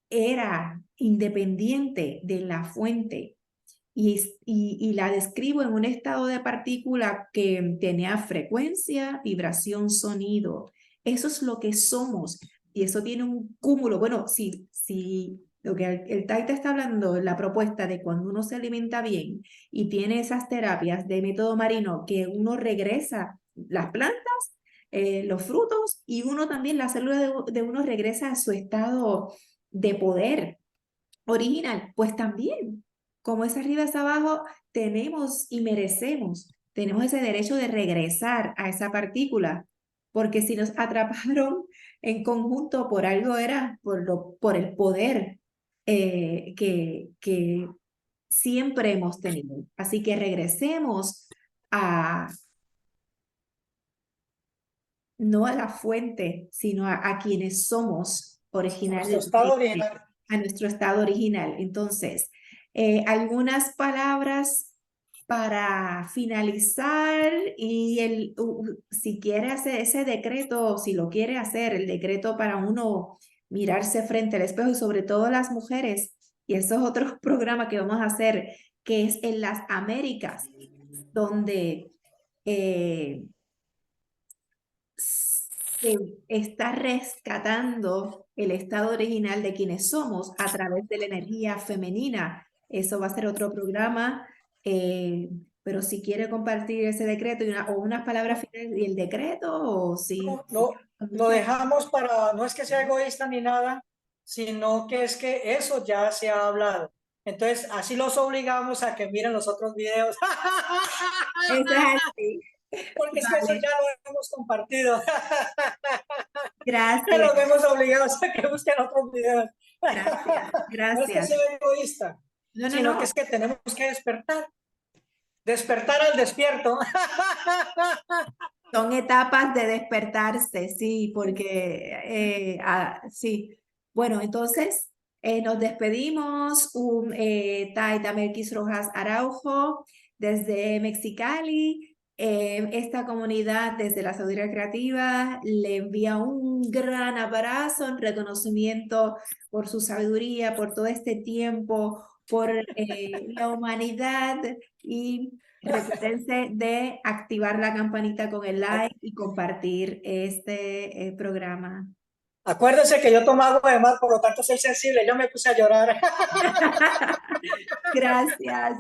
era independiente de la fuente. Y la describo en un estado de partícula que tenía frecuencia, vibración, sonido. Eso es lo que somos. Y eso tiene un cúmulo. Bueno, si lo que el Taita está hablando, la propuesta de cuando uno se alimenta bien y tiene esas terapias de método marino, que uno regresa las plantas, los frutos, y uno también, la célula de uno regresa a su estado de poder original, pues también, como es arriba es abajo, tenemos y merecemos, tenemos ese derecho de regresar a esa partícula, porque si nos atraparon en conjunto por algo era por el poder que siempre hemos tenido. Así que regresemos a, no a la fuente, sino a quienes somos Nuestro estado originalmente, original. a nuestro estado original. Entonces, algunas palabras para finalizar y si quiere hacer ese decreto, si lo quiere hacer, el decreto para uno mirarse frente al espejo y sobre todo las mujeres, y eso es otro programa que vamos a hacer, que es en las Américas, donde se está rescatando el estado original de quienes somos a través de la energía femenina. Eso va a ser otro programa, pero si quiere compartir ese decreto o unas palabras finales y el decreto, o si... Lo dejamos para, no es que sea egoísta ni nada, sino que es que eso ya se ha hablado. Entonces, así los obligamos a que miren los otros videos. Eso es así. Porque es que eso Vale, ya lo hemos compartido. Que gracias, los vemos obligados a que busquen otros videos. gracias, No es que gracias. sea egoísta, No, no, sino que es no. que tenemos que despertar. Despertar al despierto. Son etapas de despertarse, sí, porque sí. Bueno, entonces nos despedimos. Taita Melquis Rojas Araujo desde Mexicali. Esta comunidad desde la Sabiduría Creativa le envía un gran abrazo en reconocimiento por su sabiduría, por todo este tiempo, por la humanidad y recuérdense de activar la campanita con el like y compartir este programa. Acuérdense que yo tomo agua de mar, por lo tanto soy sensible. Yo me puse a llorar. Gracias.